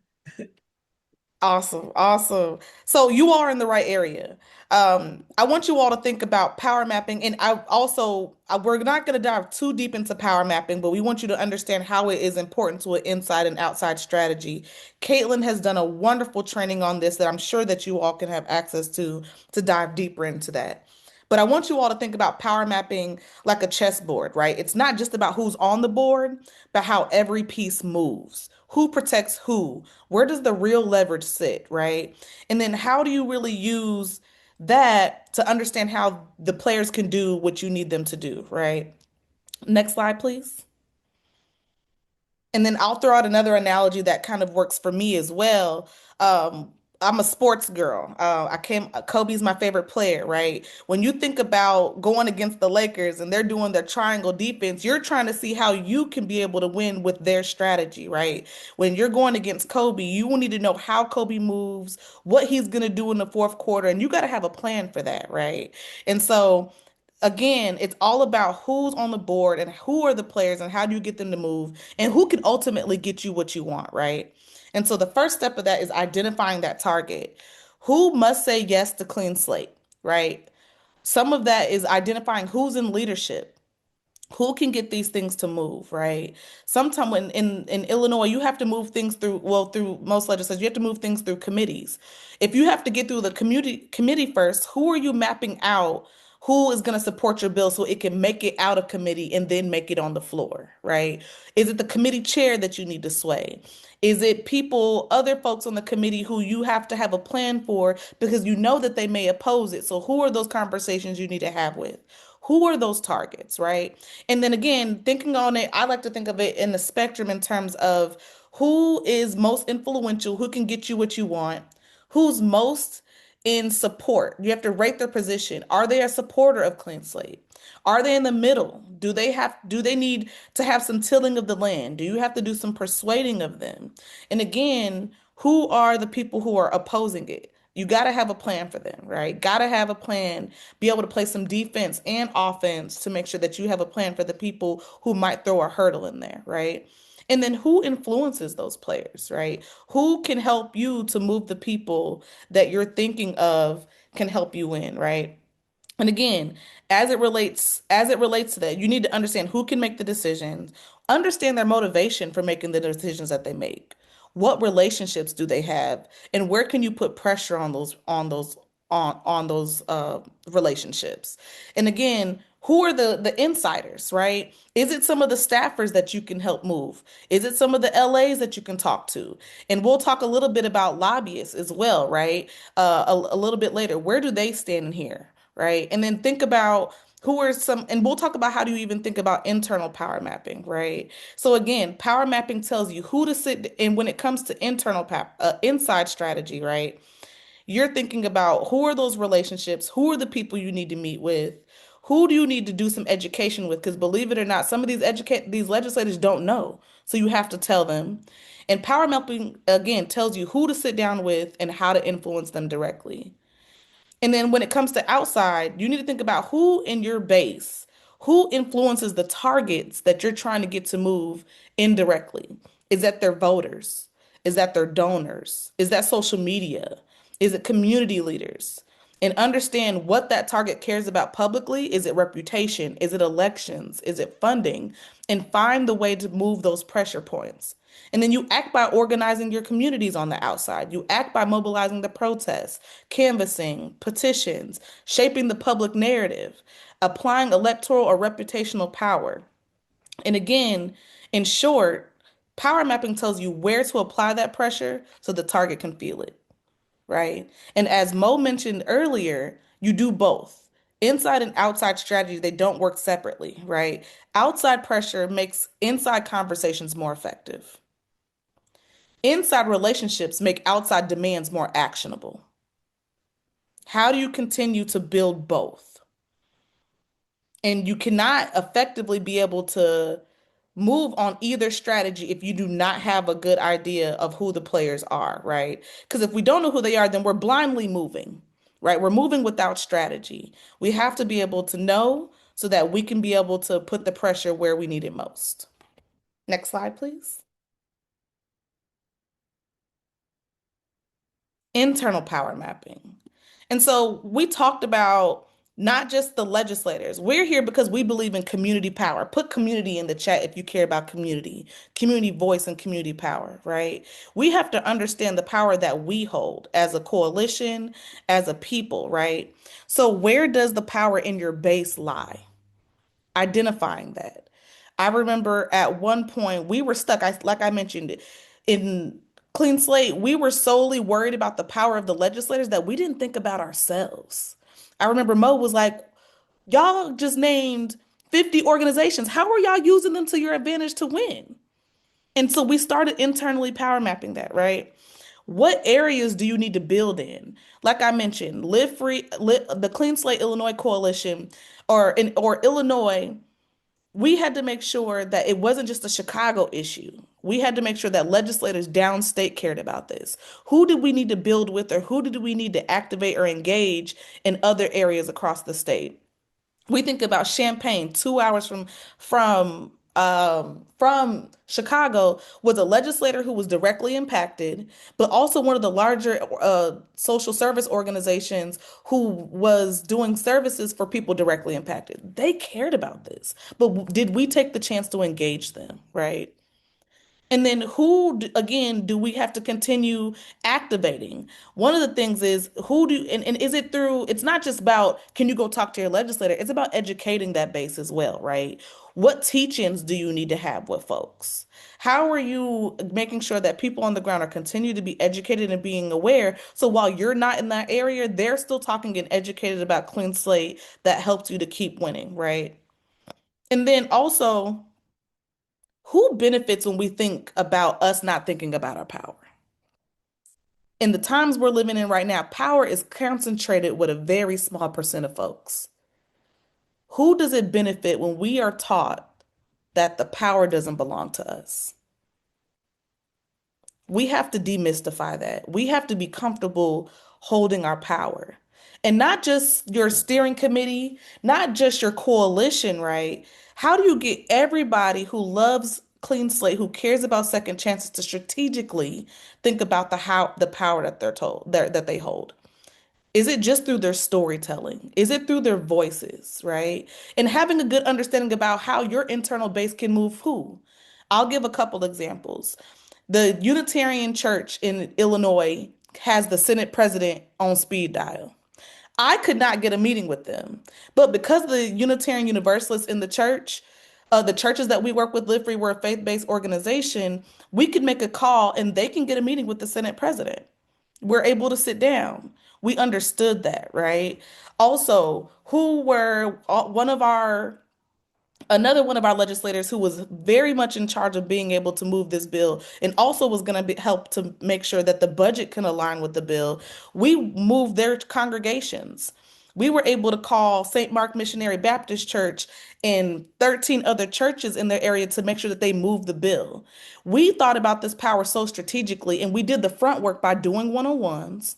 Awesome, awesome. So you are in the right area. I want you all to think about power mapping, and we're not going to dive too deep into power mapping, but we want you to understand how it is important to an inside and outside strategy. Caitlin has done a wonderful training on this that I'm sure that you all can have access to dive deeper into that. But I want you all to think about power mapping like a chessboard, right? It's not just about who's on the board, but how every piece moves. Who protects who? Where does the real leverage sit, right? And then how do you really use that to understand how the players can do what you need them to do, right? Next slide, please. And then I'll throw out another analogy that kind of works for me as well. I'm a sports girl. Kobe's my favorite player, right? When you think about going against the Lakers and they're doing their triangle defense, you're trying to see how you can be able to win with their strategy, right? When you're going against Kobe, you will need to know how Kobe moves, what he's going to do in the fourth quarter, and you got to have a plan for that, right? And so again, it's all about who's on the board and who are the players and how do you get them to move and who can ultimately get you what you want, right? And so the first step of that is identifying that target. Who must say yes to clean slate, right? Some of that is identifying who's in leadership, who can get these things to move, right? Sometimes when in Illinois, you have to move things through, well, through most legislatures, you have to move things through committees. If you have to get through the committee first, who are you mapping out? Who is going to support your bill so it can make it out of committee and then make it on the floor, right? Is it the committee chair that you need to sway? Is it people, other folks on the committee who you have to have a plan for because you know that they may oppose it? So who are those conversations you need to have with? Who are those targets, right? And then again, thinking on it, I like to think of it in the spectrum in terms of who is most influential, who can get you what you want, who's most in support. You have to rate their position. Are they a supporter of Clean Slate? Are they in the middle? Do they need to have some tilling of the land? Do you have to do some persuading of them? And again, who are the people who are opposing it? You got to have a plan for them, right? Got to have a plan, be able to play some defense and offense to make sure that you have a plan for the people who might throw a hurdle in there, right? And then who influences those players, right? Who can help you to move the people that you're thinking of can help you win, right? And again, as it relates to that, you need to understand who can make the decisions, understand their motivation for making the decisions that they make. What relationships do they have, and where can you put pressure on those relationships? And again, who are the insiders, right? Is it some of the staffers that you can help move? Is it some of the LAs that you can talk to? And we'll talk a little bit about lobbyists as well, right? A little bit later. Where do they stand in here? Right? And then think about who are some, and we'll talk about how do you even think about internal power mapping, right? So again, power mapping tells you who to sit, and when it comes to inside strategy, right? You're thinking about who are those relationships, who are the people you need to meet with, who do you need to do some education with? Because believe it or not, some of these legislators don't know, so you have to tell them. And power mapping again tells you who to sit down with and how to influence them directly. And then when it comes to outside, you need to think about who in your base, who influences the targets that you're trying to get to move indirectly. Is that their voters? Is that their donors? Is that social media? Is it community leaders? And understand what that target cares about publicly. Is it reputation? Is it elections? Is it funding? And find the way to move those pressure points. And then you act by organizing your communities on the outside. You act by mobilizing the protests, canvassing, petitions, shaping the public narrative, applying electoral or reputational power. And again, in short, power mapping tells you where to apply that pressure so the target can feel it, right? And as Mo mentioned earlier, you do both. Inside and outside strategy, they don't work separately, right? Outside pressure makes inside conversations more effective. Inside relationships make outside demands more actionable. How do you continue to build both? And you cannot effectively be able to move on either strategy if you do not have a good idea of who the players are, right? Because if we don't know who they are, then we're blindly moving, right? We're moving without strategy. We have to be able to know so that we can be able to put the pressure where we need it most. Next slide, please. Internal power mapping. And so we talked about not just the legislators. We're here because we believe in community power. Put community in the chat if you care about community voice and community power, right? We have to understand the power that we hold as a coalition, as a people, right? So where does the power in your base lie? Identifying that. I remember at one point we were stuck. Like I mentioned, in Clean Slate, we were solely worried about the power of the legislators that we didn't think about ourselves. I remember Mo was like, y'all just named 50 organizations. How are y'all using them to your advantage to win? And so we started internally power mapping that, right? What areas do you need to build in? Like I mentioned, the Clean Slate Illinois Coalition or Illinois, we had to make sure that it wasn't just a Chicago issue. We had to make sure that legislators downstate cared about this. Who did we need to build with, or who did we need to activate or engage in other areas across the state? We think about Champaign, 2 hours from Chicago, was a legislator who was directly impacted, but also one of the larger social service organizations who was doing services for people directly impacted. They cared about this, but did we take the chance to engage them, right? And then again, do we have to continue activating? One of the things is and is it through, it's not just about, can you go talk to your legislator? It's about educating that base as well, right? What teach-ins do you need to have with folks? How are you making sure that people on the ground are continue to be educated and being aware? So while you're not in that area, they're still talking and educated about Clean Slate that helps you to keep winning, right? And then also, who benefits when we think about us not thinking about our power? In the times we're living in right now, power is concentrated with a very small percent of folks. Who does it benefit when we are taught that the power doesn't belong to us? We have to demystify that. We have to be comfortable holding our power. And not just your steering committee, not just your coalition, right? How do you get everybody who loves Clean Slate, who cares about second chances to strategically think about the power that that they hold? Is it just through their storytelling? Is it through their voices, right? And having a good understanding about how your internal base can move who? I'll give a couple examples. The Unitarian Church in Illinois has the Senate president on speed dial. I could not get a meeting with them, but because the Unitarian Universalists in the church, the churches that we work with, Live Free, we're a faith-based organization, we could make a call and they can get a meeting with the Senate president. We're able to sit down. We understood that, right? Also, who were one of our another one of our legislators who was very much in charge of being able to move this bill and also was going to help to make sure that the budget can align with the bill. We moved their congregations. We were able to call St. Mark Missionary Baptist Church and 13 other churches in their area to make sure that they moved the bill. We thought about this power so strategically, and we did the front work by doing one-on-ones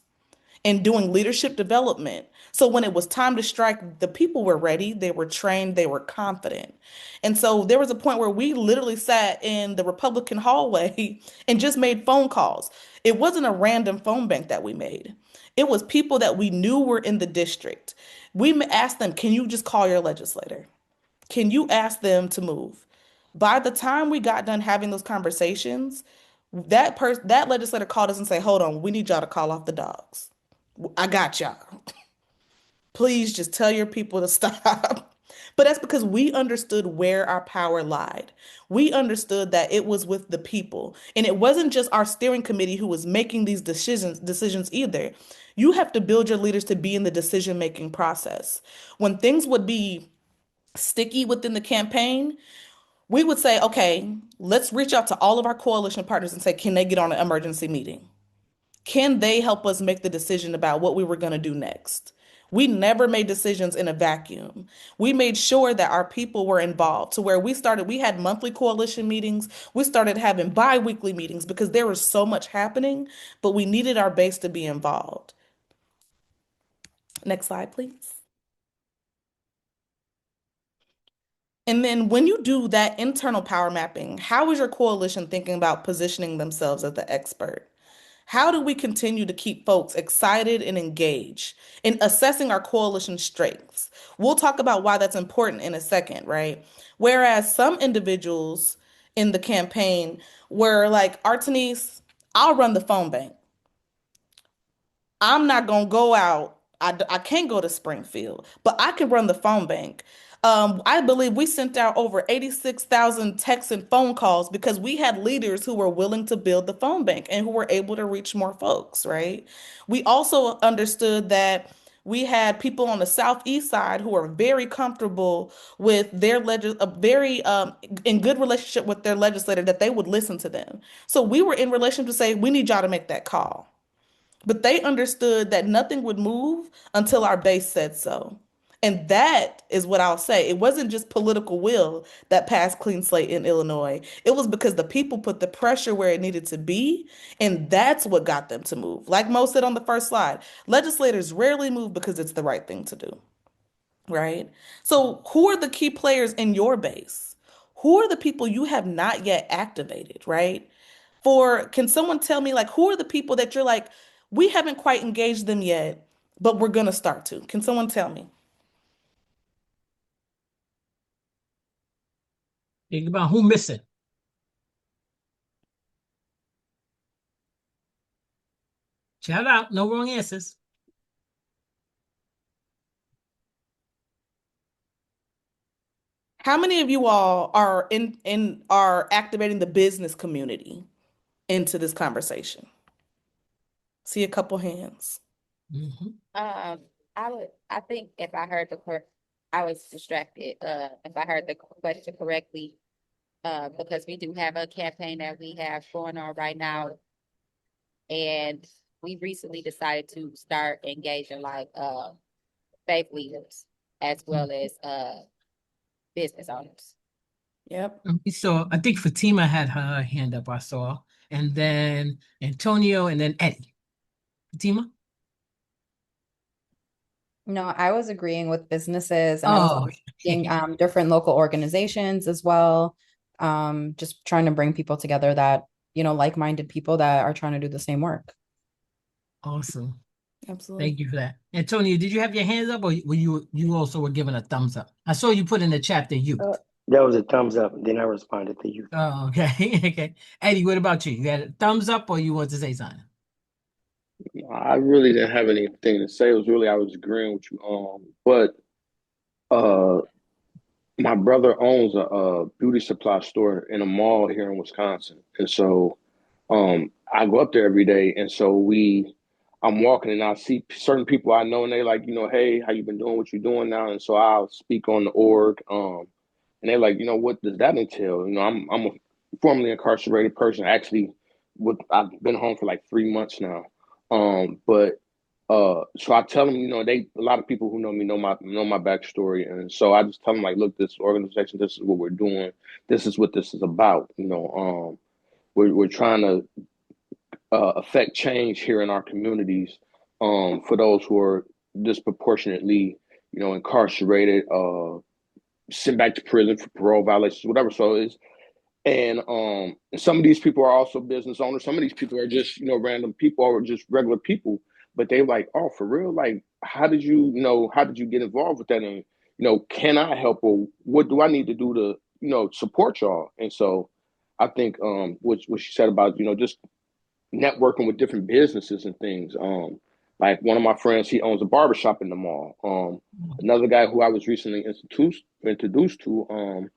and doing leadership development. So when it was time to strike, the people were ready, they were trained, they were confident. And so there was a point where we literally sat in the Republican hallway and just made phone calls. It wasn't a random phone bank that we made. It was people that we knew were in the district. We asked them, can you just call your legislator? Can you ask them to move? By the time we got done having those conversations, that legislator called us and said, hold on, we need y'all to call off the dogs. I got y'all. Please just tell your people to stop. But that's because we understood where our power lied. We understood that it was with the people. And it wasn't just our steering committee who was making these decisions either. You have to build your leaders to be in the decision-making process. When things would be sticky within the campaign, we would say, okay, let's reach out to all of our coalition partners and say, can they get on an emergency meeting? Can they help us make the decision about what we were going to do next? We never made decisions in a vacuum. We made sure that our people were involved to where we had monthly coalition meetings. We started having bi-weekly meetings because there was so much happening, but we needed our base to be involved. Next slide, please. And then when you do that internal power mapping, how is your coalition thinking about positioning themselves as the expert? How do we continue to keep folks excited and engaged in assessing our coalition strengths? We'll talk about why that's important in a second, right? Whereas some individuals in the campaign were like, Artinese, I'll run the phone bank. I'm not gonna go out. I can't go to Springfield, but I can run the phone bank. I believe we sent out over 86,000 texts and phone calls because we had leaders who were willing to build the phone bank and who were able to reach more folks, right? We also understood that we had people on the southeast side who are very comfortable with very in good relationship with their legislator that they would listen to them. So we were in relation to say, we need y'all to make that call. But they understood that nothing would move until our base said so. And that is what I'll say. It wasn't just political will that passed Clean Slate in Illinois. It was because the people put the pressure where it needed to be, and that's what got them to move. Like Mo said on the first slide, legislators rarely move because it's the right thing to do. right? So who are the key players in your base? Who are the people you have not yet activated, right? Can someone tell me, like, who are the people that you're like, we haven't quite engaged them yet, but we're gonna start to? Can someone tell me? Think about who missing. Shout out, no wrong answers. How many of you all are are activating the business community into this conversation? See a couple hands. Mhm. I think if I heard I was distracted. If I heard the question correctly, because we do have a campaign that we have going on right now, and we recently decided to start engaging like faith leaders as well as business owners. Yep. We saw, I think Fatima had her hand up, I saw, and then Antonio, and then Eddie. Fatima? No, I was agreeing with businesses and I was Oh, seeing different local organizations as well. Just trying to bring people together that, like-minded people that are trying to do the same work. awesome. Absolutely. Thank you for that. Antonio, did you have your hands up, or were you also were giving a thumbs up? I saw you put in the chat that you. That was a thumbs up. Then I responded to you. Oh, okay. Okay. Eddie, what about you? You had a thumbs up, or you want to say something? I really didn't have anything to say. It was really I was agreeing with you. But uh, my brother owns a beauty supply store in a mall here in Wisconsin, and so I go up there every day, and so I'm walking and I see certain people I know, and they like, hey, how you been doing? What you doing now? And so I'll speak on the org, and they're like, what does that entail? I'm a formerly incarcerated person. Actually, I've been home for like 3 months now, but so I tell them, a lot of people who know me know my backstory, and so I just tell them like, look, this organization, this is what we're doing, this is what this is about. We're trying to affect change here in our communities, for those who are disproportionately, incarcerated, sent back to prison for parole violations, whatever. So it's and some of these people are also business owners. Some of these people are just, random people or just regular people. But they like, oh, for real? Like, how did you get involved with that? And, can I help, or what do I need to do to, support y'all? And so I think what she said about, just networking with different businesses and things. Like one of my friends, he owns a barbershop in the mall. Another guy who I was recently introduced to,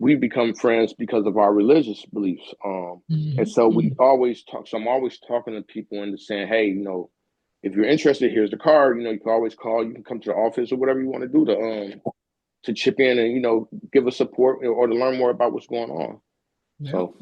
we become friends because of our religious beliefs. And so we always talk. So I'm always talking to people and saying, hey, if you're interested, here's the card. You can always call. You can come to the office or whatever you want to do to chip in and give us support or to learn more about what's going on. Yeah. So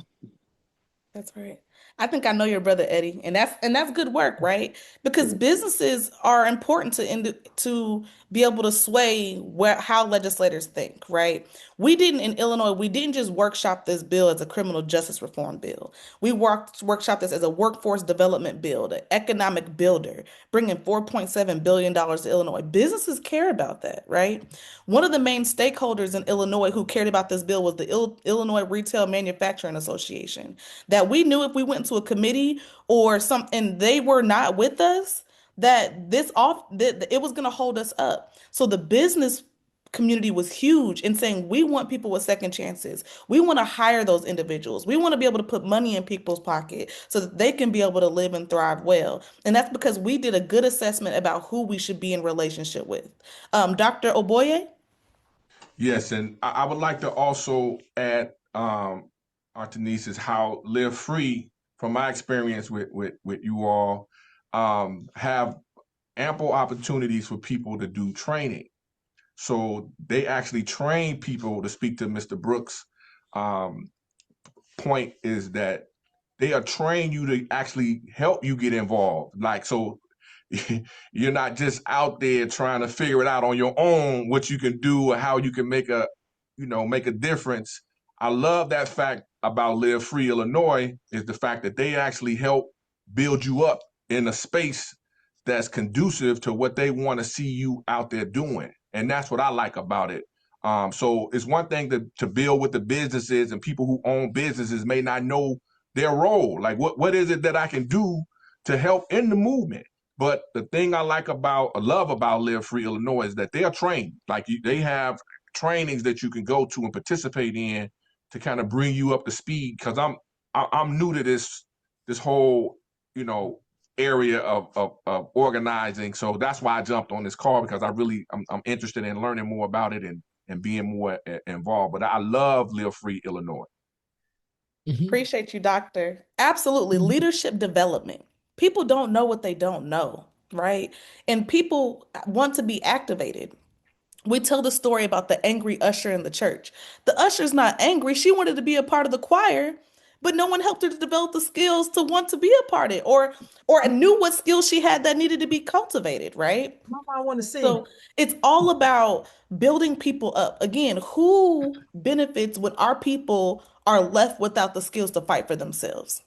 That's right. I think I know your brother Eddie, and that's good work, right? Because businesses are important to be able to sway how legislators think, right? We didn't in Illinois, we didn't just workshop this bill as a criminal justice reform bill. We workshop this as a workforce development bill, an economic builder, bringing $4.7 billion to Illinois. Businesses care about that, right? One of the main stakeholders in Illinois who cared about this bill was the Illinois Retail Manufacturing Association. That we knew if we went to a committee or something and they were not with us, that it was going to hold us up. So the business community was huge in saying we want people with second chances. We want to hire those individuals. We want to be able to put money in people's pocket so that they can be able to live and thrive well. And that's because we did a good assessment about who we should be in relationship with. Dr. Oboye? Yes, and I would like to also add, Artinese, is how Live Free, from my experience with you all, have ample opportunities for people to do training. So they actually train people to speak to Mr. Brooks. Point is that they are train you to actually help you get involved. Like, so you're not just out there trying to figure it out on your own, what you can do or how you can make a difference. I love that fact about Live Free Illinois, is the fact that they actually help build you up in a space that's conducive to what they want to see you out there doing. And that's what I like about it. So it's one thing to build with the businesses, and people who own businesses may not know their role. Like what is it that I can do to help in the movement? But the thing I love about Live Free Illinois is that they are trained. Like they have trainings that you can go to and participate in to kind of bring you up to speed. Because I'm new to this whole area of organizing. So that's why I jumped on this call, because I'm interested in learning more about it and being more involved. But I love Live Free Illinois. Appreciate you, doctor. Absolutely. Leadership development. People don't know what they don't know, right? And people want to be activated. We tell the story about the angry usher in the church. The usher's not angry. She wanted to be a part of the choir, but no one helped her to develop the skills to want to be a part of it, or knew what skills she had that needed to be cultivated, right? I want to say, So it's all about building people up. Again, who benefits when our people are left without the skills to fight for themselves?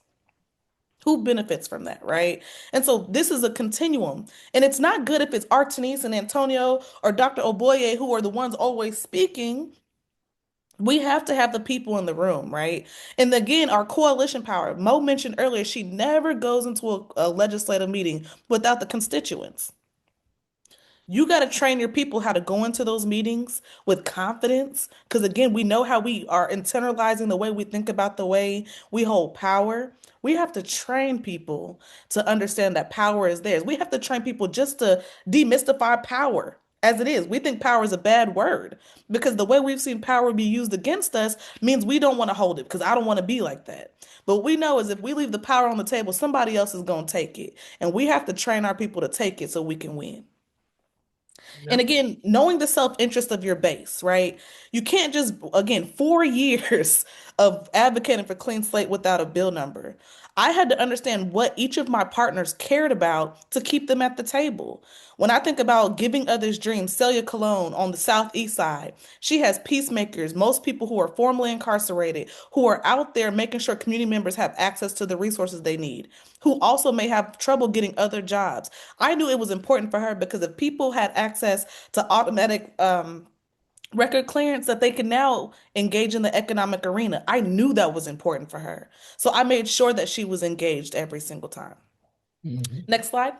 Who benefits from that, right? And so this is a continuum. And it's not good if it's Artinese and Antonio or Dr. Oboye who are the ones always speaking. We have to have the people in the room, right? And again, our coalition power. Mo mentioned earlier, she never goes into a legislative meeting without the constituents. You got to train your people how to go into those meetings with confidence. Because again, we know how we are internalizing the way we think about the way we hold power. We have to train people to understand that power is theirs. We have to train people just to demystify power as it is. We think power is a bad word because the way we've seen power be used against us means we don't want to hold it because I don't want to be like that. But what we know is if we leave the power on the table, somebody else is going to take it. And we have to train our people to take it so we can win. And again, knowing the self-interest of your base, right? You can't just, again, 4 years of advocating for clean slate without a bill number. I had to understand what each of my partners cared about to keep them at the table. When I think about giving others dreams, Celia Cologne on the Southeast side, she has peacemakers, most people who are formerly incarcerated, who are out there making sure community members have access to the resources they need, who also may have trouble getting other jobs. I knew it was important for her because if people had access to automatic record clearance, that they can now engage in the economic arena. I knew that was important for her. So I made sure that she was engaged every single time. Next slide.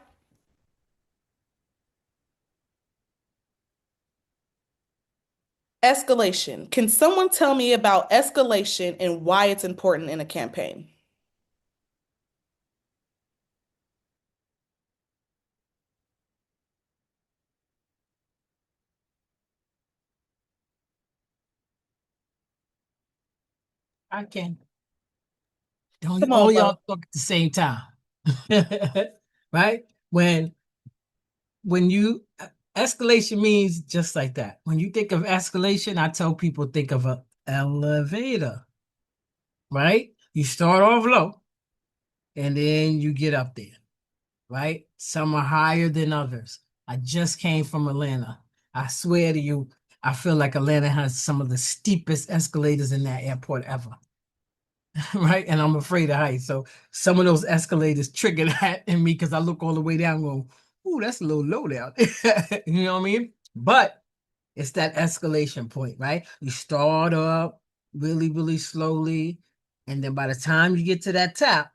Escalation. Can someone tell me about escalation and why it's important in a campaign? I can. Don't Come all on, y'all Mo. talk at the same time. Right? When you escalation means just like that. When you think of escalation, I tell people think of an elevator, right? You start off low and then you get up there, right? Some are higher than others. I just came from Atlanta. I swear to you, I feel like Atlanta has some of the steepest escalators in that airport ever. Right? And I'm afraid of heights. So some of those escalators trigger that in me because I look all the way down going, ooh, that's a little low down. You know what I mean? But it's that escalation point, right? You start up really, really slowly. And then by the time you get to that top,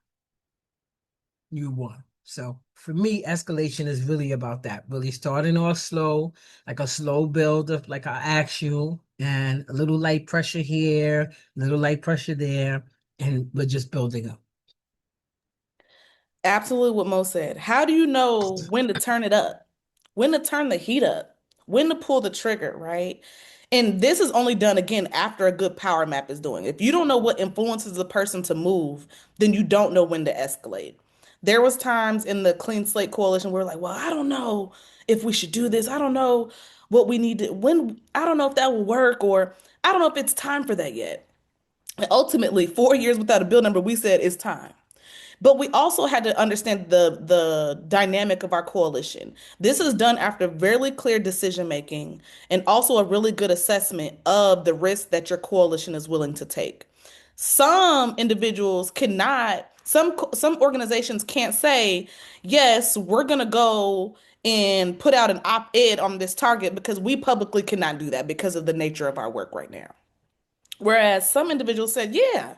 you won. So for me, escalation is really about that. Really starting off slow, like a slow build of like I ask you, and a little light pressure here, a little light pressure there, and we're just building up. Absolutely what Mo said. How do you know when to turn it up? When to turn the heat up? When to pull the trigger, right? And this is only done again after a good power map is doing. If you don't know what influences the person to move, then you don't know when to escalate. There was times in the Clean Slate Coalition where we're like, well, I don't know if we should do this. I don't know what we need to when I don't know if that will work, or I don't know if it's time for that yet. And ultimately, 4 years without a bill number, we said it's time. But we also had to understand the dynamic of our coalition. This is done after very clear decision making and also a really good assessment of the risk that your coalition is willing to take. Some individuals cannot, some organizations can't say, yes, we're going to go and put out an op-ed on this target because we publicly cannot do that because of the nature of our work right now. Whereas some individuals said, yeah,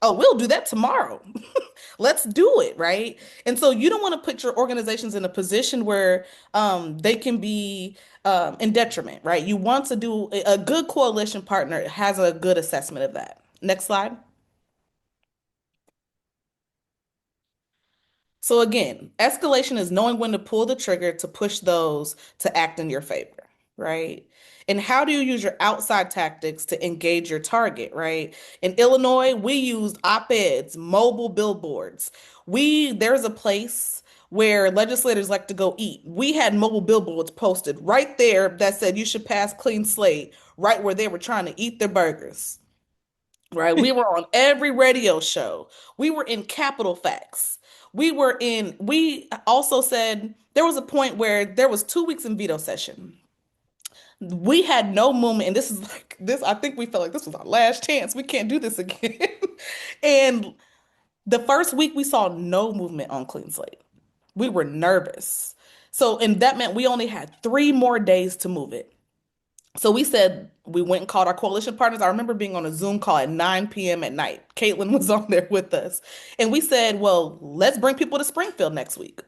oh, we'll do that tomorrow. Let's do it, right? And so you don't want to put your organizations in a position where they can be in detriment, right? You want to do a good coalition partner has a good assessment of that. Next slide. So again, escalation is knowing when to pull the trigger to push those to act in your favor, right? And how do you use your outside tactics to engage your target, right? In Illinois, we used op-eds, mobile billboards. There's a place where legislators like to go eat. We had mobile billboards posted right there that said you should pass clean slate, right where they were trying to eat their burgers, right? We were on every radio show. We were in Capitol Facts. We also said there was a point where there was 2 weeks in veto session. We had no movement, and this is like this, I think we felt like this was our last chance. We can't do this again. And the first week we saw no movement on Clean Slate. We were nervous. And that meant we only had 3 more days to move it. So we said we went and called our coalition partners. I remember being on a Zoom call at 9 p.m. at night. Caitlin was on there with us. And we said, well, let's bring people to Springfield next week.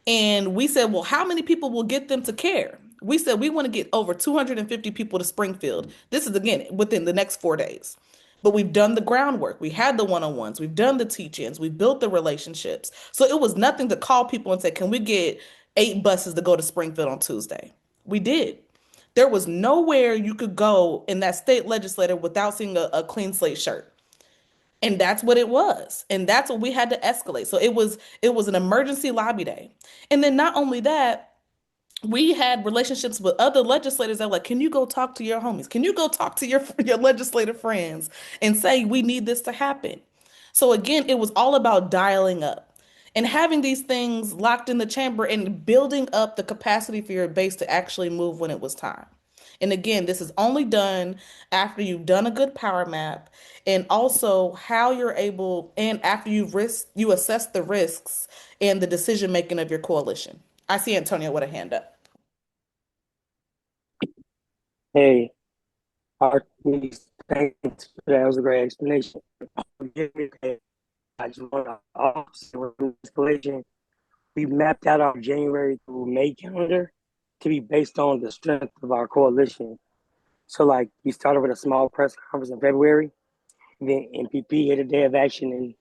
And we said, well, how many people will get them to care? We said we want to get over 250 people to Springfield. This is, again, within the next 4 days. But we've done the groundwork. We had the one-on-ones. We've done the teach-ins. We've built the relationships. So it was nothing to call people and say, can we get 8 buses to go to Springfield on Tuesday? We did. There was nowhere you could go in that state legislature without seeing a clean slate shirt. And that's what it was. And that's what we had to escalate. So it was an emergency lobby day. And then not only that, we had relationships with other legislators that were like, can you go talk to your homies? Can you go talk to your legislative friends and say we need this to happen? So again, it was all about dialing up and having these things locked in the chamber and building up the capacity for your base to actually move when it was time. And again, this is only done after you've done a good power map and also how you're able, and after you assess the risks and the decision making of your coalition. I see Antonio with a hand up. Hey, Artinese, thanks for that. That was a great explanation. I just want to also escalation. We mapped out our January through May calendar to be based on the strength of our coalition. So, like, we started with a small press conference in February, then MPP had a day of action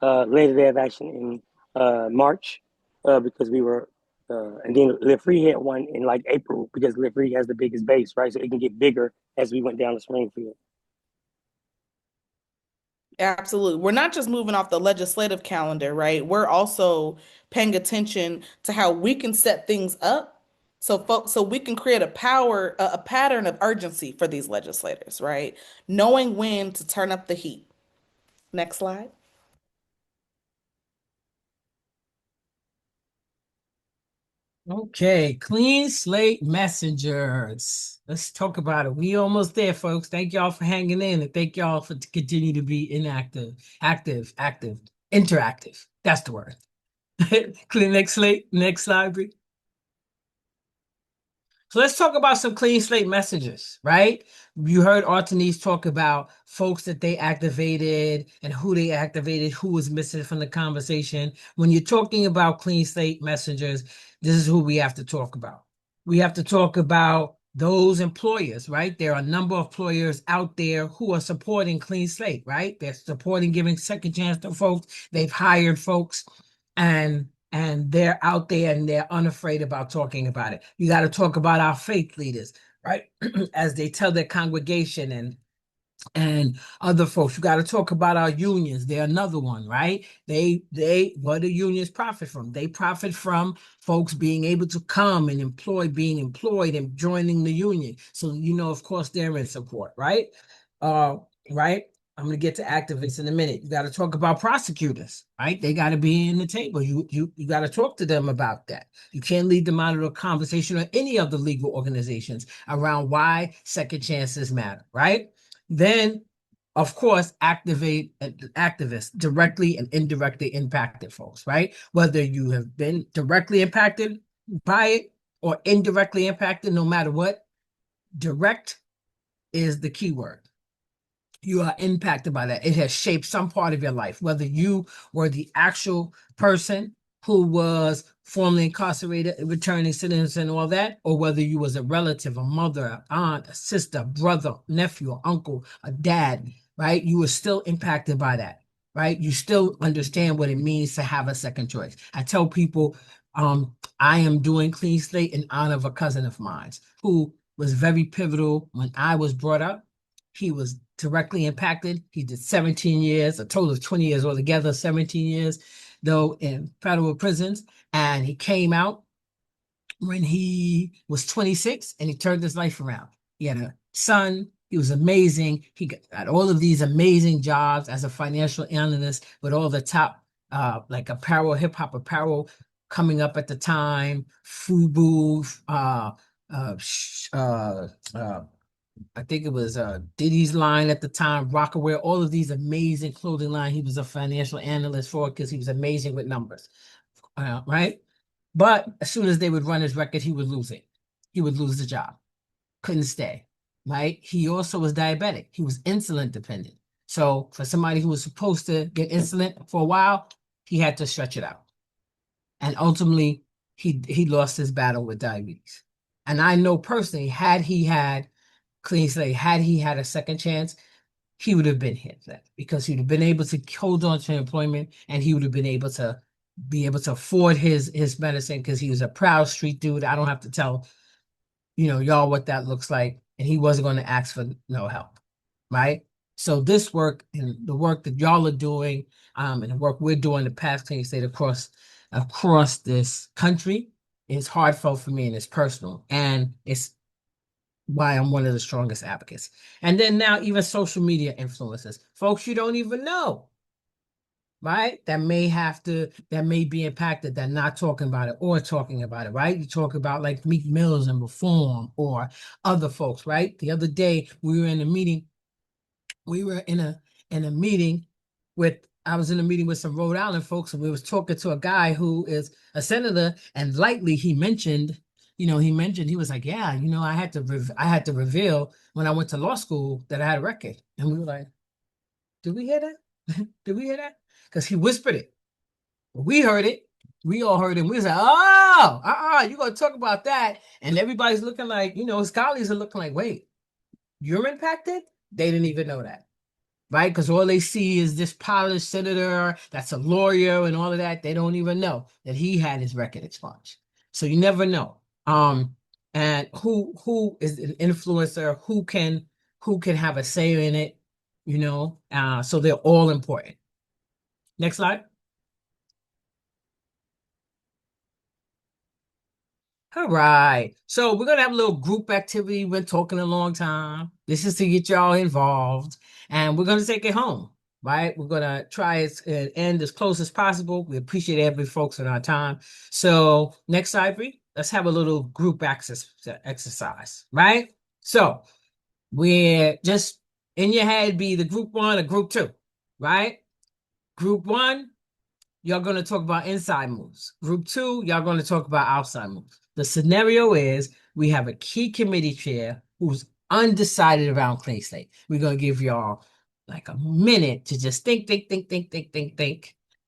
in later day of action in March because we were, and then Live Free had one in like April because Live Free has the biggest base, right? So it can get bigger as we went down to Springfield. Absolutely. We're not just moving off the legislative calendar, right? We're also paying attention to how we can set things up so we can create a pattern of urgency for these legislators, right? Knowing when to turn up the heat. Next slide. Okay, clean slate messengers. Let's talk about it. We almost there, folks. Thank y'all for hanging in, and thank y'all for continue to be interactive. That's the word. Clean next slate, next slide, please. So let's talk about some clean slate messages, right? You heard Artinese talk about folks that they activated and who they activated, who was missing from the conversation. When you're talking about clean slate messengers, this is who we have to talk about. We have to talk about those employers, right? There are a number of employers out there who are supporting clean slate, right? They're supporting giving second chance to folks. They've hired folks and they're out there and they're unafraid about talking about it. You got to talk about our faith leaders, right? As they tell their congregation and other folks. You got to talk about our unions. They're another one, right? What do unions profit from? They profit from folks being able to come and being employed and joining the union. So, of course, they're in support, right? Right? I'm going to get to activists in a minute. You got to talk about prosecutors, right? They got to be in the table. You got to talk to them about that. You can't leave them out of the conversation or any of the legal organizations around why second chances matter, right? Then, of course, activists directly and indirectly impacted folks, right? Whether you have been directly impacted by it or indirectly impacted, no matter what, direct is the key word. You are impacted by that. It has shaped some part of your life, whether you were the actual person who was formerly incarcerated, returning citizen, and all that, or whether you was a relative, a mother, an aunt, a sister, brother, nephew, or uncle, a dad, right? You were still impacted by that, right? You still understand what it means to have a second choice. I tell people, I am doing Clean Slate in honor of a cousin of mine who was very pivotal when I was brought up. He was directly impacted. He did 17 years, a total of 20 years altogether, 17 years, though, in federal prisons. And he came out when he was 26 and he turned his life around. He had a son. He was amazing. He got all of these amazing jobs as a financial analyst with all the top, like apparel, hip hop apparel coming up at the time, FUBU, I think it was Diddy's line at the time, Rockaware, all of these amazing clothing line. He was a financial analyst for because he was amazing with numbers, right? But as soon as they would run his record, he would lose it. He would lose the job. Couldn't stay, right? He also was diabetic. He was insulin dependent. So for somebody who was supposed to get insulin for a while, he had to stretch it out. And ultimately, he lost his battle with diabetes. And I know personally, had he had Clean Slate, had he had a second chance, he would have been hit then because he would have been able to hold on to employment and he would have been able to afford his medicine because he was a proud street dude. I don't have to tell y'all what that looks like, and he wasn't going to ask for no help, right? So this work and the work that y'all are doing, and the work we're doing, the past Clean Slate across this country is heartfelt for me and it's personal, and it's why I'm one of the strongest advocates. And then now even social media influencers, folks you don't even know, right? That may be impacted, that not talking about it or talking about it, right? You talk about like Meek Mills and Reform or other folks, right? The other day we were in a meeting with I was in a meeting with some Rhode Island folks, and we was talking to a guy who is a senator, and lightly he mentioned, he was like, yeah, I had to reveal when I went to law school that I had a record. And we were like, did we hear that? Did we hear that? Because he whispered it. We heard it. We all heard it. We was like, oh, you're gonna talk about that. And everybody's looking like, his colleagues are looking like, wait, you're impacted? They didn't even know that, right? Because all they see is this polished senator that's a lawyer and all of that. They don't even know that he had his record expunged. So you never know. And who is an influencer? Who can have a say in it? So they're all important. Next slide. All right. So we're gonna have a little group activity. We've been talking a long time. This is to get y'all involved, and we're gonna take it home. Right? We're gonna try and end as close as possible. We appreciate every folks in our time. So next slide, Bree. Let's have a little group exercise. Right? So we're just in your head be the group one or group two. Right? Group one, y'all going to talk about inside moves. Group two, y'all going to talk about outside moves. The scenario is we have a key committee chair who's undecided around Clean Slate. We're going to give y'all like a minute to just think.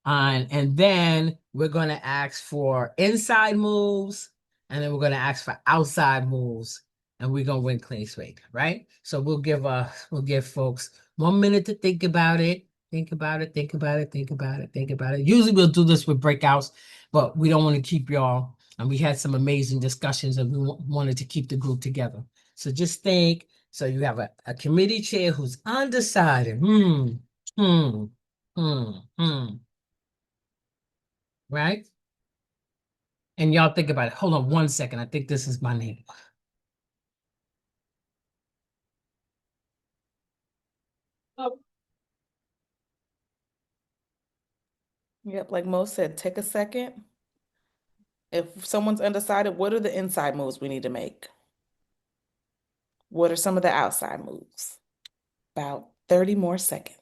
And then we're going to ask for inside moves, and then we're going to ask for outside moves, and we're going to win Clean Slate, right? So we'll give folks 1 minute to think about it. Think about it. Usually we'll do this with breakouts, but we don't want to keep y'all. And we had some amazing discussions and we wanted to keep the group together. So just think. So you have a committee chair who's undecided. Right? And y'all think about it. Hold on 1 second. I think this is my name. Oh. Yep, like Mo said, take a second. If someone's undecided, what are the inside moves we need to make? What are some of the outside moves? About 30 more seconds.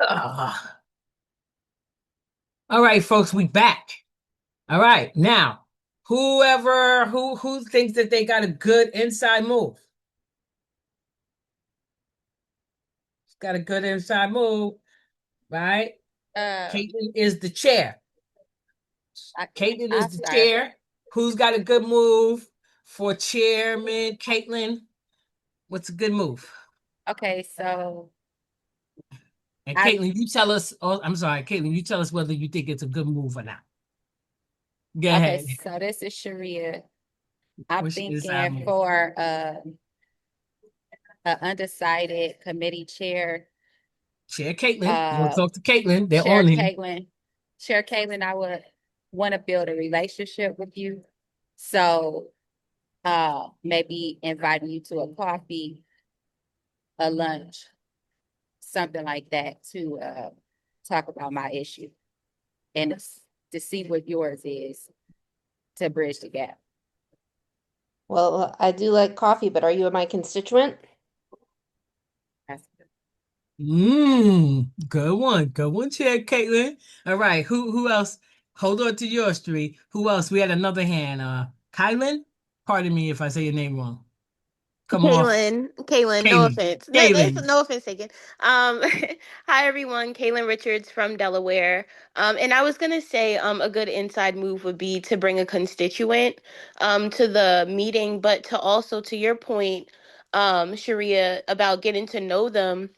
Ah. All right, folks, we back. All right, now, who thinks that they got a good inside move? Got a good inside move, right? Uh, Caitlin is the chair. I, Caitlin I'll is the start. chair. Who's got a good move for chairman? Caitlin, what's a good move? Okay, so And I Caitlin, you tell us. Oh, I'm sorry, Caitlin, you tell us whether you think it's a good move or not. Go okay, ahead. so this is Sharia. I'm What's your inside thinking move? for a undecided committee chair. Chair Caitlin. You want Uh, to talk to Caitlin? They're Chair on here. Caitlin, Chair Caitlin, I would want to build a relationship with you. So, maybe inviting you to a coffee, a lunch, something like that to talk about my issue and to see what yours is to bridge the gap. Well, I do like coffee, but are you my constituent? Good one. Good one, Chair Caitlin. All right. Who else? Hold on to yours, three. Who else? We had another hand. Kylan? Pardon me if I say your name wrong. Come off. Kaylin, no Kaylin. offense. There's Kaylin. no offense taken. Um, hi everyone, Kaylin Richards from Delaware. And I was gonna say, a good inside move would be to bring a constituent, to the meeting, but to also, to your point, Sharia, about getting to know them.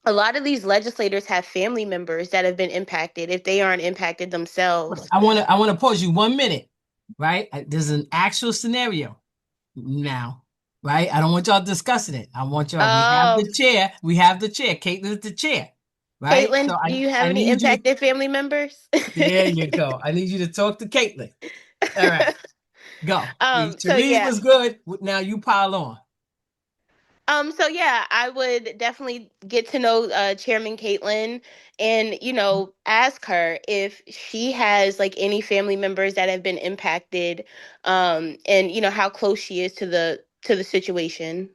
A lot of these legislators have family members that have been impacted if they aren't impacted themselves. I wanna pause you 1 minute. Right? There's an actual scenario now. Right? I don't want y'all discussing it. I want y'all. We have Oh, the chair. We have the chair. Caitlin's the chair. Right? So Caitlin, do I, you have I any need you to impacted family members? there you go. I need you to talk to Caitlin. All right. Go. So Sharif yeah. was good. Now you pile on. So yeah, I would definitely get to know Chairman Caitlin and, ask her if she has like any family members that have been impacted, and how close she is to the situation.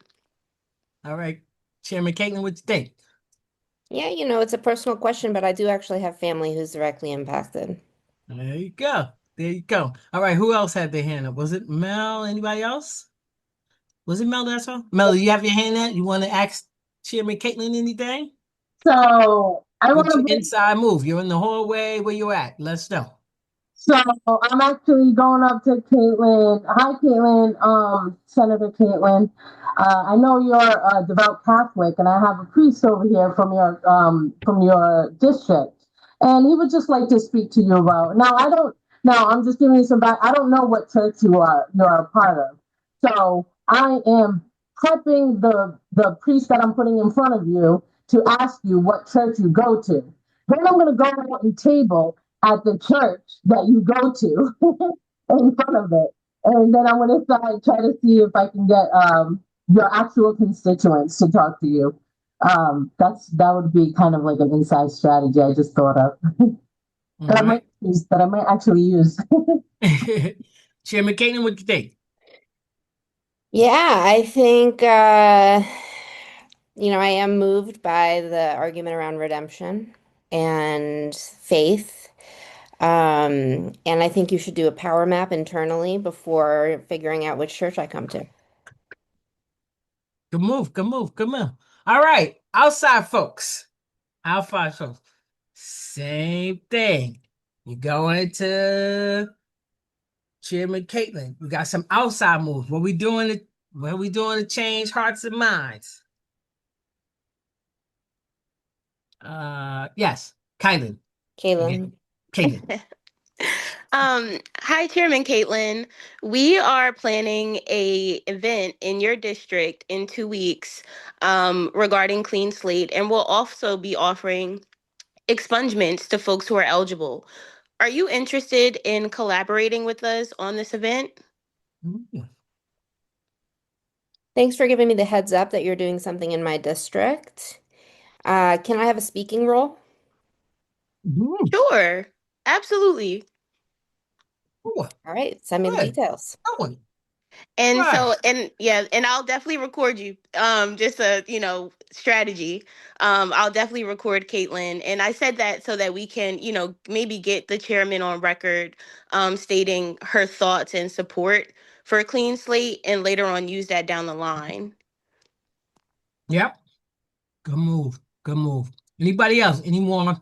All right. Chairman Caitlin, what you think? Yeah, it's a personal question, but I do actually have family who's directly impacted. There you go. There you go. All right. Who else had their hand up? Was it Mel? Anybody else? Was it Mel that's all? Mel, do you have your hand up? You want to ask Chairman Caitlin anything? So I want What's to your bring. inside move? You're in the hallway. Where you at? Let's know. So I'm actually going up to Caitlin. Hi, Caitlin. Senator Caitlin. I know you're a devout Catholic, and I have a priest over here from your district, and he would just like to speak to you about. Now I don't. Now I'm just giving you some back. I don't know what church you're a part of. So I am prepping the priest that I'm putting in front of you to ask you what church you go to. Then I'm going to go out and table at the church that you go to in front of it. And then I'm going to try to see if I can get your actual constituents to talk to you. That would be kind of like an inside strategy I just thought of All that right. I might actually use. Chairman Caitlin, what you think? Yeah, I think I am moved by the argument around redemption and faith. And I think you should do a power map internally before figuring out which church I come to. Good move. Good move. Good move. All right. Outside folks. Outside folks. Same thing. You go into Chairman Caitlin. We got some outside moves. What we doing to change hearts and minds? Yes. Caitlin. Again. Kaylin. Caitlin. Hi, Chairman Caitlin. We are planning a event in your district in 2 weeks, regarding Clean Slate, and we'll also be offering expungements to folks who are eligible. Are you interested in collaborating with us on this event? Ooh. Thanks for giving me the heads up that you're doing something in my district. Can I have a speaking role? Ooh. Sure, absolutely. Ooh. All right, send me the Good. details. Good one. And Right. so, and yeah, and I'll definitely record you. Just a, strategy. I'll definitely record Caitlin. And I said that so that we can, maybe get the chairman on record, stating her thoughts and support for a clean slate, and later on use that down the line. Yep. Good move. Good move. Anybody else? Any more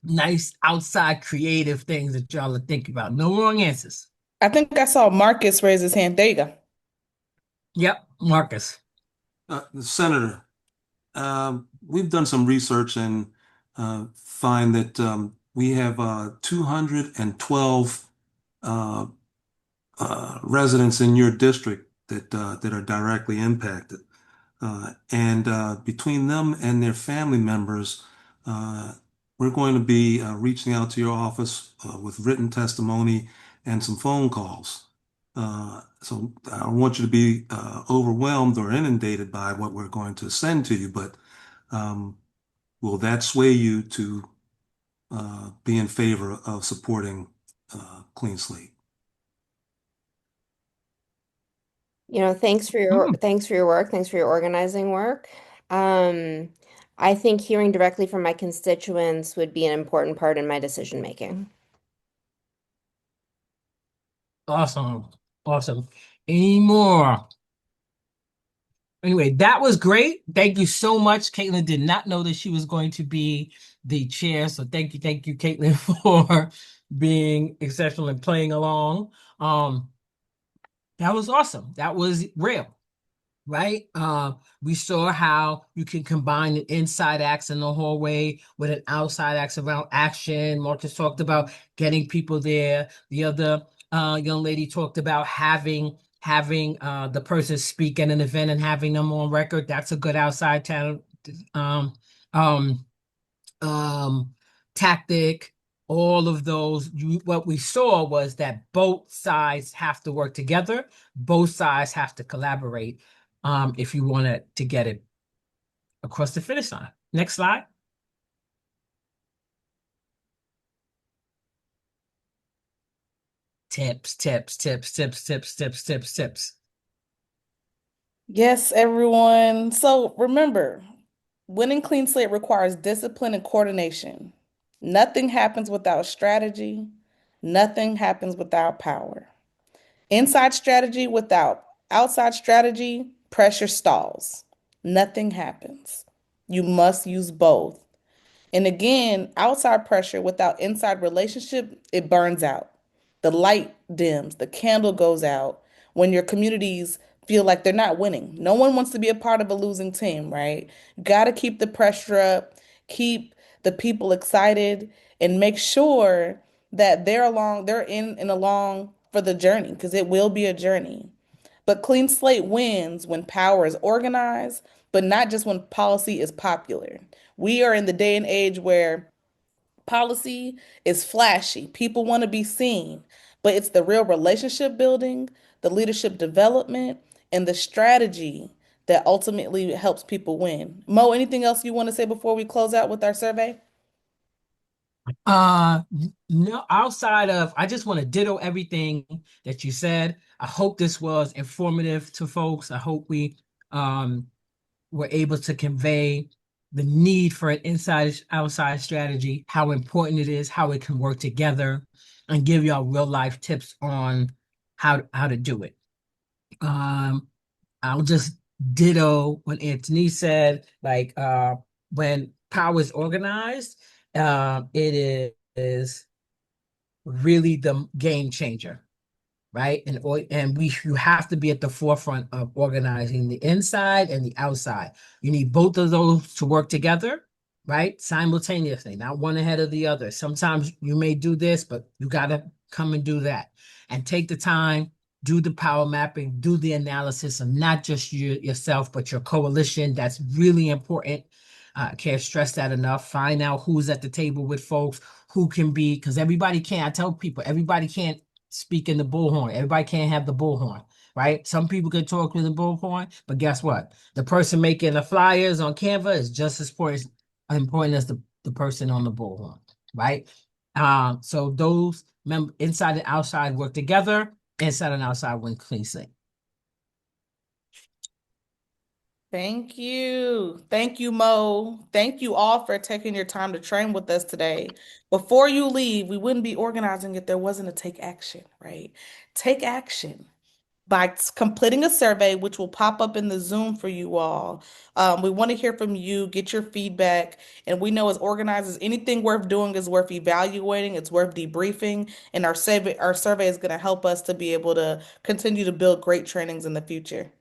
nice outside creative things that y'all are thinking about? No wrong answers. I think I saw Marcus raise his hand. There you go. Yep. Marcus. Senator, we've done some research and find that we have 212 uh, residents in your district that are directly impacted. And between them and their family members, uh, we're going to be reaching out to your office with written testimony and some phone calls. So I don't want you to be overwhelmed or inundated by what we're going to send to you, but um, will that sway you to be in favor of supporting Clean Slate? Thanks for your work, thanks for your organizing work. Um, I think hearing directly from my constituents would be an important part in my decision making. Awesome. Awesome. Any more? Anyway, that was great. Thank you so much. Caitlin did not know that she was going to be the chair. So thank you, Caitlin, for being exceptional and playing along. That was awesome. That was real, right? We saw how you can combine an inside acts in the hallway with an outside acts around action. Marcus talked about getting people there. The other young lady talked about having the person speak at an event and having them on record. That's a good outside talent. Um, um, um, Tactic, all of those. What we saw was that both sides have to work together. Both sides have to collaborate if you want to get it across the finish line. Next slide. Tips. Yes, everyone. So remember, winning clean slate requires discipline and coordination. Nothing happens without strategy. Nothing happens without power. Inside strategy without outside strategy, pressure stalls. Nothing happens. You must use both. And again, outside pressure without inside relationship, it burns out. The light dims, the candle goes out when your communities feel like they're not winning. No one wants to be a part of a losing team, right? Got to keep the pressure up, keep the people excited, and make sure that they're in and along for the journey because it will be a journey. But clean slate wins when power is organized, but not just when policy is popular. We are in the day and age where policy is flashy. People want to be seen, but it's the real relationship building, the leadership development, and the strategy that ultimately helps people win. Mo, anything else you want to say before we close out with our survey? No, outside of, I just want to ditto everything that you said. I hope this was informative to folks. I hope we um were able to convey the need for an inside outside strategy, how important it is, how it can work together, and give y'all real life tips on how to do it. Um, I'll just ditto what Anthony said, like when power is organized, it is really the game changer, right? And you have to be at the forefront of organizing the inside and the outside. You need both of those to work together, right? Simultaneously, not one ahead of the other. Sometimes you may do this, but you got to come and do that. And take the time, do the power mapping, do the analysis of not just yourself, but your coalition. That's really important. Can't stress that enough. Find out who's at the table with folks who can be, because everybody can't, I tell people, everybody can't speak in the bullhorn. Everybody can't have the bullhorn, right? Some people can talk with the bullhorn, but guess what? The person making the flyers on Canva is just as important as the person on the bullhorn, right? So those inside and outside work together, inside and outside win clean slate. Thank you. Thank you, Mo. Thank you all for taking your time to train with us today. Before you leave, we wouldn't be organizing if there wasn't a take action, right? Take action by completing a survey, which will pop up in the Zoom for you all. We want to hear from you, get your feedback, and we know as organizers, anything worth doing is worth evaluating, it's worth debriefing, and our survey is going to help us to be able to continue to build great trainings in the future.